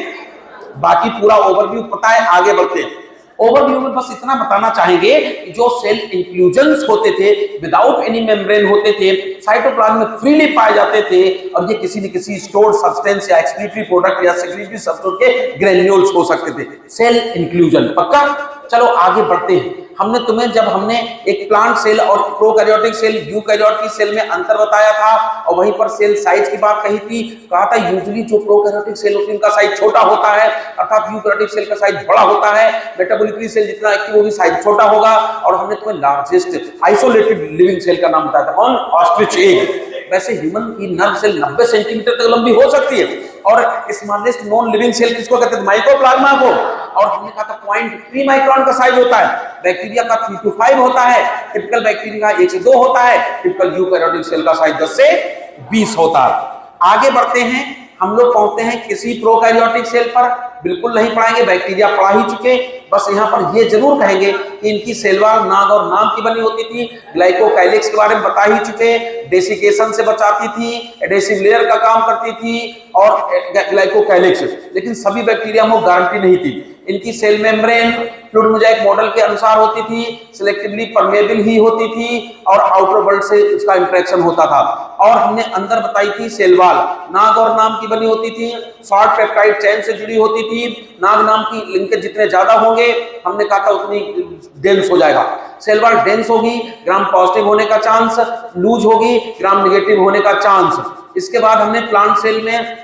S1: बाकी पूरा ओवरव्यू पता है, आगे बढ़ते हैं। ओवरव्यू में बस इतना बताना चाहेंगे कि जो सेल इंक्लूजन्स होते थे विदाउट एनी मेम्ब्रेन होते थे, साइटोप्लाज्म में फ्रीली पाए जाते थे और ये किसी न किसी स्टोर्ड सब्सटेंस या एक्सक्रीटरी प्रोडक्ट या सेक्रेटरी सब्सटेंस के ग्रेन्यूल्स हो सकते थे। सेल इंक्लूजन पक्का। चलो आगे बढ़ते हैं। हमने एक प्लांट सेल और प्रोकैरियोटिक सेल, यूकैरियोटिक सेल में अंतर बताया था और वहीं पर सेल साइज की बात कही थी। कहा था यूजुअली जो प्रोकैरियोटिक सेल होती है उनका साइज छोटा होता है, अर्थात यूकैरियोटिक सेल का साइज बड़ा होता है। मेटाबॉलिकली सेल जितना एक्टिव होगी साइज छोटा होगा। और हमने तुम्हें लार्जेस्ट आइसोलेटेड लिविंग सेल का नाम बताया था, कौन? Ostrich egg. वैसे ह्यूमन की नर्व सेल 90 सेंटीमीटर तक लंबी हो सकती है और स्मॉलेस्ट नॉन लिविंग सेल किसको कहते हैं? माइकोप्लाज्मा को। और हमने कहा था 0.3 माइक्रोन का साइज होता है, बैक्टीरिया का 3 to 5 होता है, टिपिकल बैक्टीरिया का 1 से 2 होता है, टिपिकल यूकैरियोटिक सेल का साइज 10 से 20 होता है। आगे बढ़ते हैं, हम लोग पहुंचते हैं किसी प्रोकैरियोटिक सेल पर, बिल्कुल नहीं पढ़ाएंगे, बैक्टीरिया पढ़ा ही चुके, बस यहाँ पर ये जरूर कहेंगे कि इनकी सेल वॉल नाग और नाम की बनी होती थी, ग्लाइकोकाइलिक्स के बारे में बता ही चुके, डेसिकेशन से बचाती थी, एडेसिव लेयर का काम करती थी और ग्लाइकोकाइलिक्स, लेकिन सभी बैक्टीरिया में गारंटी नहीं थी। इनकी cell membrane fluid mosaic model के अनुसार होती थी, सिलेक्टिवली परमेबल ही होती थी और आउटर वर्ल्ड से उसका इंटरेक्शन होता था। और हमने अंदर बताई थी सेल वॉल नाग और नाम की बनी होती थी, शॉर्ट पेप्टाइड चेन से जुड़ी होती थी, नाग नाम की लिंकेज जितने ज्यादा होंगे हमने कहा था उतनी डेंस हो जाएगा, सेल वॉल डेंस होगी, ग्राम पॉजिटिव होने का चांस, लूज होगी, ग्राम नेगेटिव होने का चांस। इसके बाद हमने प्लांट सेल में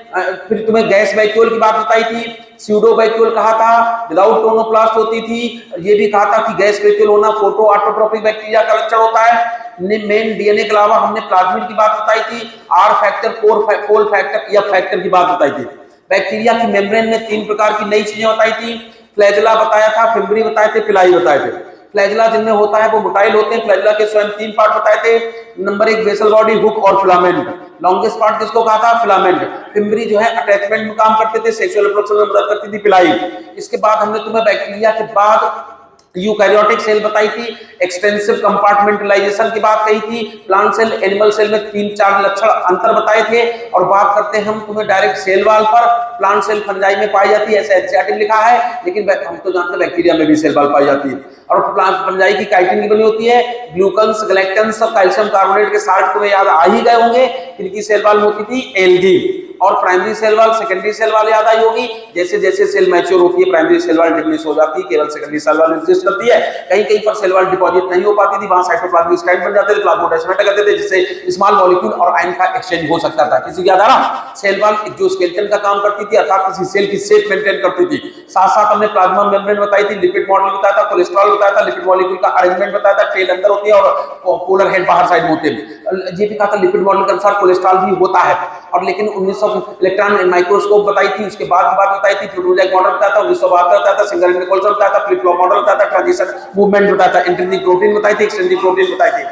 S1: फिर तुम्हें गैस वैक्यूल की बात बताई थी, स्यूडो वैक्यूल कहा था, विदाउट टोनोप्लास्ट होती थी, ये भी कहा था कि गैस वैक्यूल होना फोटो ऑटोट्रोपिक बैक्टीरिया का लक्षण होता है। मेन डीएनए के अलावा हमने प्लाज्मिड की बात बताई थी, R factor, col factor, F factor की बात बताई थी। बैक्टीरिया की मेम्ब्रेन में 3 प्रकार की नई चीजें बताई थी, फ्लैजेला बताया था, फिम्बरी बताए थे, पिलाई बताए थे। फ्लैजेला जिनमें होता है वो मोटाइल होते हैं, फ्लैजेला के स्वयं 3 पार्ट बताए थे, नंबर 1 बेसल बॉडी, हुक और फिलामेंट। लॉन्गेस्ट पार्ट किसको कहा था? फिलामेंट। फिम्बरी जो है अटैचमेंट में काम करते थे, सेक्सुअल रिप्रोडक्शन में मदद करती थी पिलाई। इसके बाद हमने तुम्हें बैक्टीरिया के बाद यूकैरियोटिक सेल बताई थी, एक्सटेंसिव कंपार्टमेंटलाइजेशन की बात कही थी, प्लांट सेल एनिमल सेल में 3-4 लक्षण अंतर बताए थे। और बात करते हैं हम तुम्हें डायरेक्ट सेल वॉल पर, प्लांट सेल फंजाई में पाई जाती है ऐसा एनसीईआरटी में लिखा है, लेकिन हम तो जानते हैं बैक्टीरिया में भी सेल वॉल पाई जाती है। और प्लांट फंजाई की काइटिन की बनी होती है, ग्लूकन्स, गैलेक्टन्स और कैल्शियम कार्बोनेट के साल्ट तुम्हें याद आ ही गए होंगे, इनकी सेल वॉल होती थी एल्गी। और primary cell wall, secondary cell wall याद आई होगी, जैसे जैसे सेल मैच्योर होती है प्राइमरी सेल वॉल डिमिनिश हो जाती है, केवल सेकेंडरी सेल वॉल एग्जिस्ट करती है। कहीं कहीं पर सेल वॉल डिपॉजिट नहीं हो पाती थी, वहां साइटोप्लाज्मिक स्टाइल बन जाते थे, प्लाज्मोडेस्माटा करते थे, जिससे स्मॉल मॉलिक्यूल और आयन का एक्सचेंज हो सकता था। किसी की याद आ रहा? सेल वॉल एक्सोस्केलेटन का काम करती थी, अर्थात किसी सेल की शेप मेंटेन करती थी। साथ साथ हमने प्लाज्मा मेम्ब्रेन बताई थी, लिपिड मॉडल बताया था, कोलेस्ट्रॉल बताया था, लिपिड मॉलिक्यूल का अरेंजमेंट बताया था, टेल अंदर होती है और पोलर हेड बाहर साइड में होते हैं। ये भी कहा था लिपिड मॉडल के अनुसार कोलेस्ट्रॉल भी होता है। और लेकिन 1900 इलेक्ट्रॉन माइक्रोस्कोप बताई थी, उसके बाद की बात बताई थी, फ्लूइड मोज़ेक मॉडल बताया था, 1972 बताया था, सिंगल निकोलसन बताया था, फ्लिप फ्लॉप मॉडल बताया था, ट्रांजिशन मूवमेंट बताया था, इंट्रिंसिक प्रोटीन बताई थी, एक्सट्रिंसिक प्रोटीन बताई थी।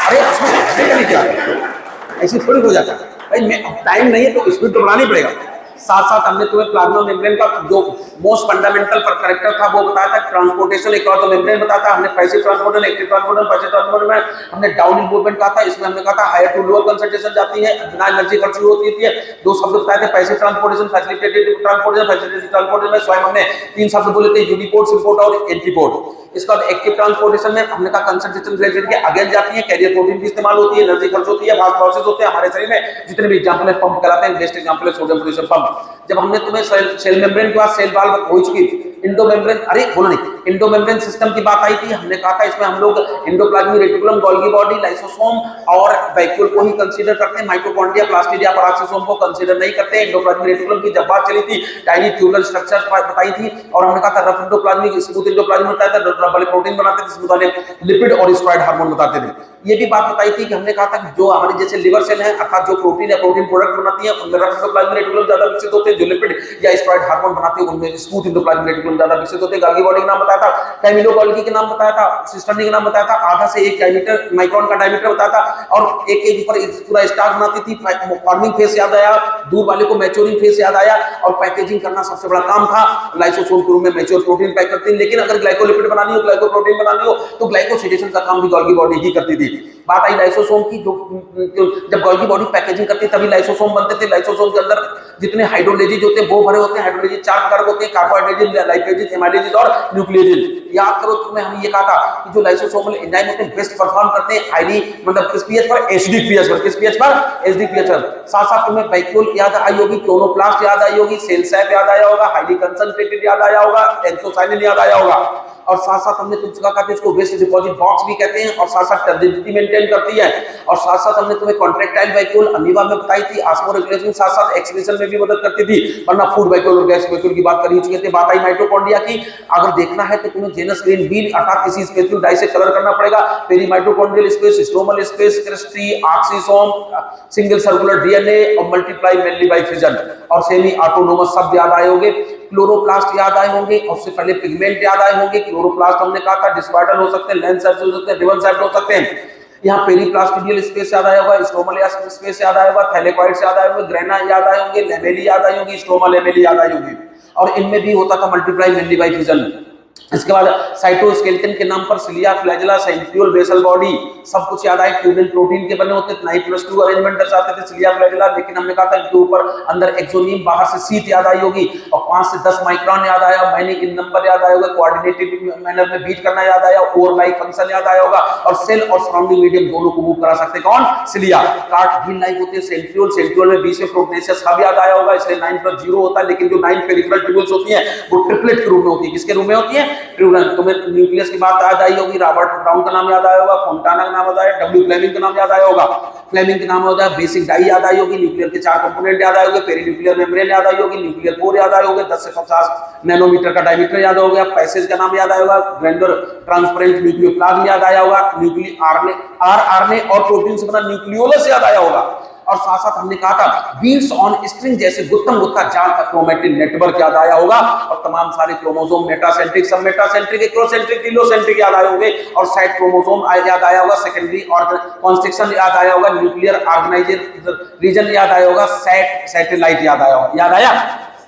S1: अरे उसमें क्या ऐसी थोड़ी हो जाता भाई, टाइम नहीं है तो स्पीड तो बढ़ानी पड़ेगा। साथ साथ हमने तुम्हें प्लाज्मा मेम्ब्रेन का जो मोस्ट फंडामेंटल कैरेक्टर था वो बताया था, ट्रांसपोर्टेशन एक और तो मेम्ब्रेन बताया था हमने, passive transportation, active transportation, passive transportation में हमने डाउन मूवमेंट कहा था, इसमें हमने कहा था हायर टू लोअर कंसंट्रेशन जाती है, बिना एनर्जी खर्च होती है। 2 शब्द बताए थे, passive transportation, facilitated transportation. Facilitated transportation में स्वयं हमने 3 शब्द बोले थे, यूनिपोर्ट, सिम्पोर्ट और एंटीपोर्ट। इसका एक्टिव ट्रांसपोर्टेशन में हमने कहा कंसंट्रेशन रिलेटेड के अगेंस्ट जाती है, कैरियर प्रोटीन की इस्तेमाल होती है, एनर्जी खर्च होती है, फास्ट प्रोसेस होते हैं हमारे शरीर में। जितने भी एग्जांपल है पंप कराते हैं, बेस्ट एग्जांपल है सोडियम पोटेशियम पंप। जब हमने तुम्हें सेल मेम्ब्रेन के बाद सेल वॉल हो चुकी, इंडो मेम्ब्रेन, अरे बोलो नहीं, इंडो मेम्ब्रेन सिस्टम की बात आई थी, हमने कहा था इसमें हम लोग endoplasmic reticulum, Golgi body, lysosome और वैक्यूल को ही कंसीडर करते हैं, माइटोकॉन्ड्रिया, प्लास्टिडिया, पेरोक्सिसोम को कंसीडर नहीं करते। एंडोप्लाज्मिक रेटिकुलम की जब बात चली थी, टाइनी ट्यूबुलर स्ट्रक्चर बताई थी, और हमने कहा था रफ एंडोप्लाज्मिक, स्मूथ एंडोप्लाज्मिक बताया था, रफ वाले प्रोटीन बनाते थे, स्मूथ वाले लिपिड और स्टेरॉइड हार्मोन बताते थे। ये भी बात बताई थी कि हमने कहा था कि जो हमारे जैसे लिवर सेल है, अर्थात जो प्रोटीन या प्रोटीन प्रोडक्ट बनाती है, उनमें रफ एंडोप्लाज्मिक रेटिकुलम ज्यादा विकसित होते हैं, जो लिपिड या स्टेरॉइड हार्मोन बनाते हैं उनमें स्मूथ एंडोप्लाज्मिक रेटिकुलम ज्यादा विकसित होते हैं। गोल्गी बॉडी का नाम बताया था, कैमिलो गोल्गी के नाम बताया था, सिस्टर्नी का नाम बताया था, आधा से 1 डायमीटर माइक्रोन का डायमीटर बताया था, और एक ऊपर पूरा स्टार बनाती थी। फॉर्मिंग फेज याद आया, दूर वाले को मैच्योरिंग फेज याद आया, और पैकेजिंग करना सबसे बड़ा काम था। लाइसोसोम के रूप में मैच्योर प्रोटीन पैक करती है, लेकिन अगर ग्लाइकोलिपिड बनानी हो, ग्लाइकोप्रोटीन बनानी हो, तो ग्लाइकोसिडेशन का काम भी गोल्गी बॉडी ही करती थी। बात आई लाइसोसोम की, जो जब गोल्गी बॉडी पैकेजिंग करती है तभी लाइसोसोम बनते थे। लाइसोसोम के अंदर जितने हाइड्रोलेजेज होते हैं वो भरे होते हैं। हाइड्रोलेजेज 4 प्रकार के होते हैं, कार्बोहाइड्रेजेज, लाइपेजेज, एमाइलेजेज और न्यूक्लियोजेज। याद करो, तुम्हें हमने ये कहा था कि जो लाइसोसोमल एंजाइम होते हैं बेस्ट परफॉर्म करते हैं हाईली, मतलब किस पीएच पर? एसिडिक पीएच पर। किस पीएच पर? एसिडिक पीएच पर। साथ साथ तुम्हें वैक्यूल याद आई होगी, क्लोरोप्लास्ट याद आई होगी, सेल सैप याद आया होगा, हाईली कंसंट्रेटेड याद आया होगा, एंथोसाइनिन याद आया होगा। और साथ साथ हमने तुमसे कहा था इसको वेस्ट डिपॉजिट बॉक्स भी कहते हैं, और साथ साथ टर्बिडिटी मेंटेन करती है। और साथ साथ हमने तुम्हें कॉन्ट्रैक्टाइल वैक्यूल अमीबा में बताई थी, ऑस्मोरेगुलेशन, साथ साथ एक्सक्रीशन में भी मदद करती थी, वरना फूड वैक्यूल और गैस वैक्यूल की बात कर ही चुके थे। बात आई माइटोकॉन्ड्रिया की, अगर देखना है तो तुम्हें जेनस ग्रीन व्हील अर्थात किसी स्पेसिफिक डाई से कलर करना पड़ेगा। Peri mitochondrial space, stromal space, cristae, oxysome, single circular DNA और मल्टीप्लाई मेनली बाय फिजन, और सेमी ऑटोनोमस शब्द याद आए होंगे। क्लोरोप्लास्ट याद आए होंगे, और उससे पहले पिगमेंट याद आए होंगे। क्लोरोप्लास्ट हमने कहा था डिस्क्वार्टल हो सकते हैं, लेंस हो सकते हैं, रिबन सेप्ट हो सकते हैं। यहाँ पेरीप्लास्टिडियल स्पेस याद आया होगा, स्ट्रोमल स्पेस याद आया होगा, थैलेकॉइड्स याद आए होंगे, ग्रेना याद आए होंगे, लेमेली याद आई होगी, स्ट्रोमा लेमेली याद आई होगी। और इनमें भी होता था मल्टीप्लाई मेनली बाय फिजन। इसके बाद साइटोस्केलेटन के नाम पर cilia, flagella, centriole, basal body सब कुछ याद आए। ट्यूबिन प्रोटीन के बने होते, 9+2 अरेंजमेंट दर्शाते थे सिलिया, फ्लैजेला। लेकिन हमने कहा था इनके ऊपर अंदर एक्सोनियम, बाहर से शीट याद आई होगी, और 5 से 10 माइक्रोन याद आया, माइनिंग इन नंबर याद आया होगा, कोऑर्डिनेटेड मैनर में बीट करना याद आया, ओवरलाइक फंक्शन याद आया होगा, और सेल और सराउंडिंग मीडियम दोनों को मूव करा सकते हैं। कौन? सिलिया। कार्ट व्हील लाइक होते हैं सेंट्रियोल, सेंट्रियोल में बीच में प्रोग्नेसियस हब याद आया होगा, इसलिए 9+0 होता है। लेकिन जो 9 पेरिफेरल ट्यूब्यूल्स होती हैं वो ट्रिपलेट के रूप में होती है। किसके रूप में होती है? ट्रिपलेट। तुम्हें न्यूक्लियस की बात याद आई होगी, रॉबर्ट ब्राउन का नाम याद आया होगा, फोंटाना का नाम याद आया, डब्ल्यू फ्लेमिंग का नाम याद आया होगा। फ्लेमिंग का नाम होता है बेसिक डाई याद आई होगी, न्यूक्लियर के 4 कंपोनेंट याद आए होंगे, पेरीन्यूक्लियर मेम्ब्रेन याद आई होगी, न्यूक्लियर कोर याद आए होंगे, 10 से 50 नैनोमीटर का डायमीटर याद हो गया, पैसेज का नाम याद आया होगा, ग्रैन्युलर ट्रांसपेरेंट न्यूक्लियोप्लाज्म याद आया होगा, न्यूक्लियर आरएनए और प्रोटीन से बना न्यूक्लियोलस याद आया होगा। और साथ साथ हमने कहा था बीड्स ऑन स्ट्रिंग जैसे गुत्थम गुत्था जाल का क्रोमैटिन नेटवर्क याद आया होगा, और तमाम सारे क्रोमोसोम मेटासेंट्रिक, सब मेटासेंट्रिक, एक्रोसेंट्रिक, टीलोसेंट्रिक याद आए होंगे, और साइड क्रोमोसोम याद आया होगा, सेकेंडरी ऑर्गन कॉन्स्ट्रिक्शन याद आया होगा, न्यूक्लियर ऑर्गेनाइजर रीजन याद आया होगा, सैटेलाइट याद आया होगा। याद आया?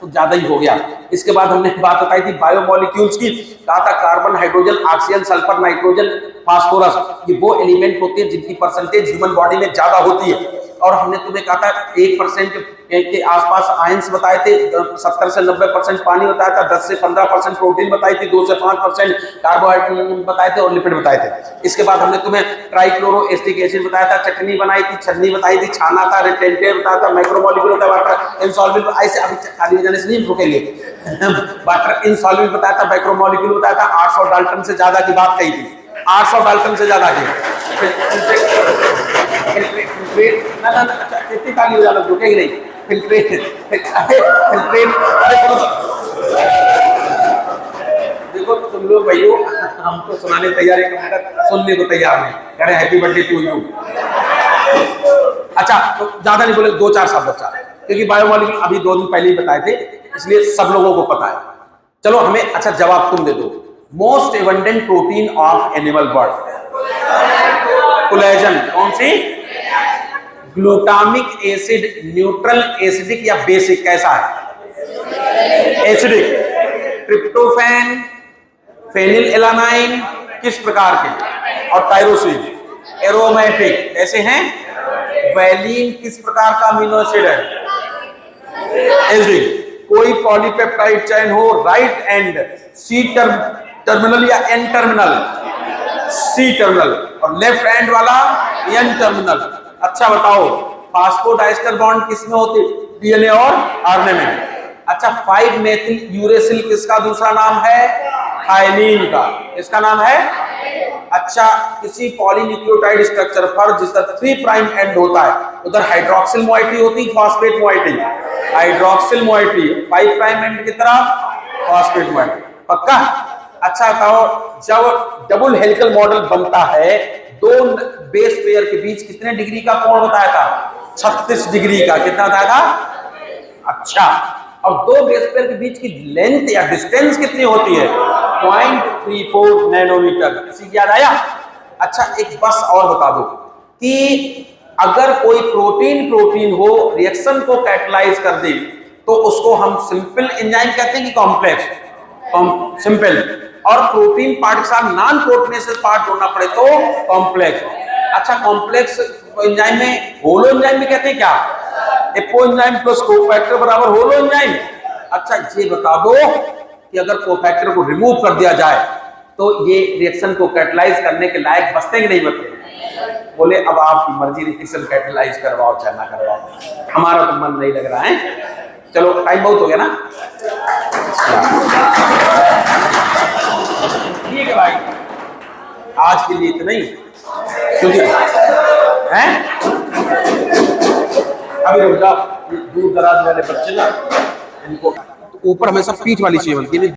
S1: तो ज्यादा ही हो गया। इसके बाद हमने बात बताई थी बायोमोलिक्यूल्स की, कहा था carbon, hydrogen, oxygen, sulphur, nitrogen, phosphorus, ये वो एलिमेंट होते हैं जिनकी परसेंटेज ह्यूमन बॉडी में ज्यादा होती है। और हमने तुम्हें कहा था 1% के आसपास आयंस बताए थे, 70 से 90% पानी बताया था, 10 से 15% प्रोटीन बताई थी, 2 से 5% कार्बोहाइड्रेट बताए थे, और लिपिड बताए थे। इसके बाद हमने तुम्हें ट्राइक्लोरोएस्टिक एसिड बताया था, चटनी बनाई थी, छन्नी बताई थी, छाना था, रिटेंटेड बताया था, माइक्रोमोलिक्यूल होता है, वाटर इनसॉल्युबल, ऐसे अभी खाली हो जाने से नहीं रुकेंगे। वाटर इनसॉल्युबल बताया था, माइक्रोमोलिक्यूल बताया था, 800 डाल्टन से ज्यादा की बात कही थी, 800 डाल्टन से ज्यादा की। कितनी खाली हो जाना, रुकेगी नहीं। फिल्ट्रेट, देखो तुम लोग भाइयों, हम तो सुनाने तैयार है, सुनने को तैयार नहीं, कह रहे हैप्पी बर्थडे टू यू। अच्छा तो ज्यादा नहीं बोले, 2-4 शब्द बचा, क्योंकि बायोमोलिक्यूल अभी 2 दिन पहले ही बताए थे, इसलिए सब लोगों को पता है। चलो हमें अच्छा जवाब तुम दे दो। Most abundant protein of animal body, collagen. कौन सी? ग्लूटामिक एसिड न्यूट्रल, एसिडिक या बेसिक? कैसा है? एसिडिक। ट्रिप्टोफैन, फेनिल एलानाइन किस प्रकार के? और टायरोसिन एरोमेटिक। ऐसे हैं। वैलिन किस प्रकार का अमीनो एसिड है? एसिडिक। कोई पॉलीपेप्टाइड चेन हो, राइट एंड सी टर्मिनल या एन टर्मिनल? C terminal. और लेफ्ट एंड वाला एन टर्मिनल। अच्छा बताओ फास्फोडाइस्टर बॉन्ड किसमें होते? डीएनए और आरएनए में। अच्छा 5 मेथिल यूरेसिल किसका दूसरा नाम है? थायमीन का। इसका नाम है? अच्छा किसी पॉलीन्यूक्लियोटाइड स्ट्रक्चर पर जिस तरह 3 प्राइम एंड होता है, उधर हाइड्रोक्सिल मोइटी होती, phosphate moiety? Hydroxyl moiety. 5 prime and की तरफ फॉस्फेट मोइटी। पक्का? अच्छा बताओ जब डबल हेलिकल मॉडल बनता है, 2 बेस पेयर के बीच कितने डिग्री का कोण बताया था? 36 डिग्री का। कितना बताया था? अच्छा अब 2 बेस पेयर के बीच की लेंथ या डिस्टेंस कितनी होती है? 0.34 नैनोमीटर। किसी याद आया? अच्छा एक बस और बता दो कि अगर कोई प्रोटीन हो, रिएक्शन को कैटलाइज कर दे, तो उसको हम सिंपल एंजाइम कहते हैं कि कॉम्प्लेक्स? सिंपल। और प्रोटीन पार्ट के साथ नॉन प्रोटीनेशियस पार्ट जोड़ना पड़े तो कॉम्प्लेक्स। अच्छा कॉम्प्लेक्स एंजाइम में होलो एंजाइम भी कहते हैं क्या? एपो एंजाइम प्लस कोफैक्टर बराबर होलो एंजाइम। अच्छा ये बता दो कि अगर कोफैक्टर को रिमूव कर दिया जाए तो ये रिएक्शन को कैटलाइज करने के लायक बचते कि नहीं बचते? बोले अब आपकी मर्जी, रिएक्शन कैटलाइज करवाओ चाहे ना करवाओ, हमारा तो मन नहीं लग रहा है। चलो टाइम बहुत हो गया ना, ठीक है भाई, आज के लिए इतना ही, क्योंकि हैं अभी रुक जाओ, दूर दराज वाले बच्चे ना, इनको ऊपर हमेशा पीठ वाली चाहिए बनती है।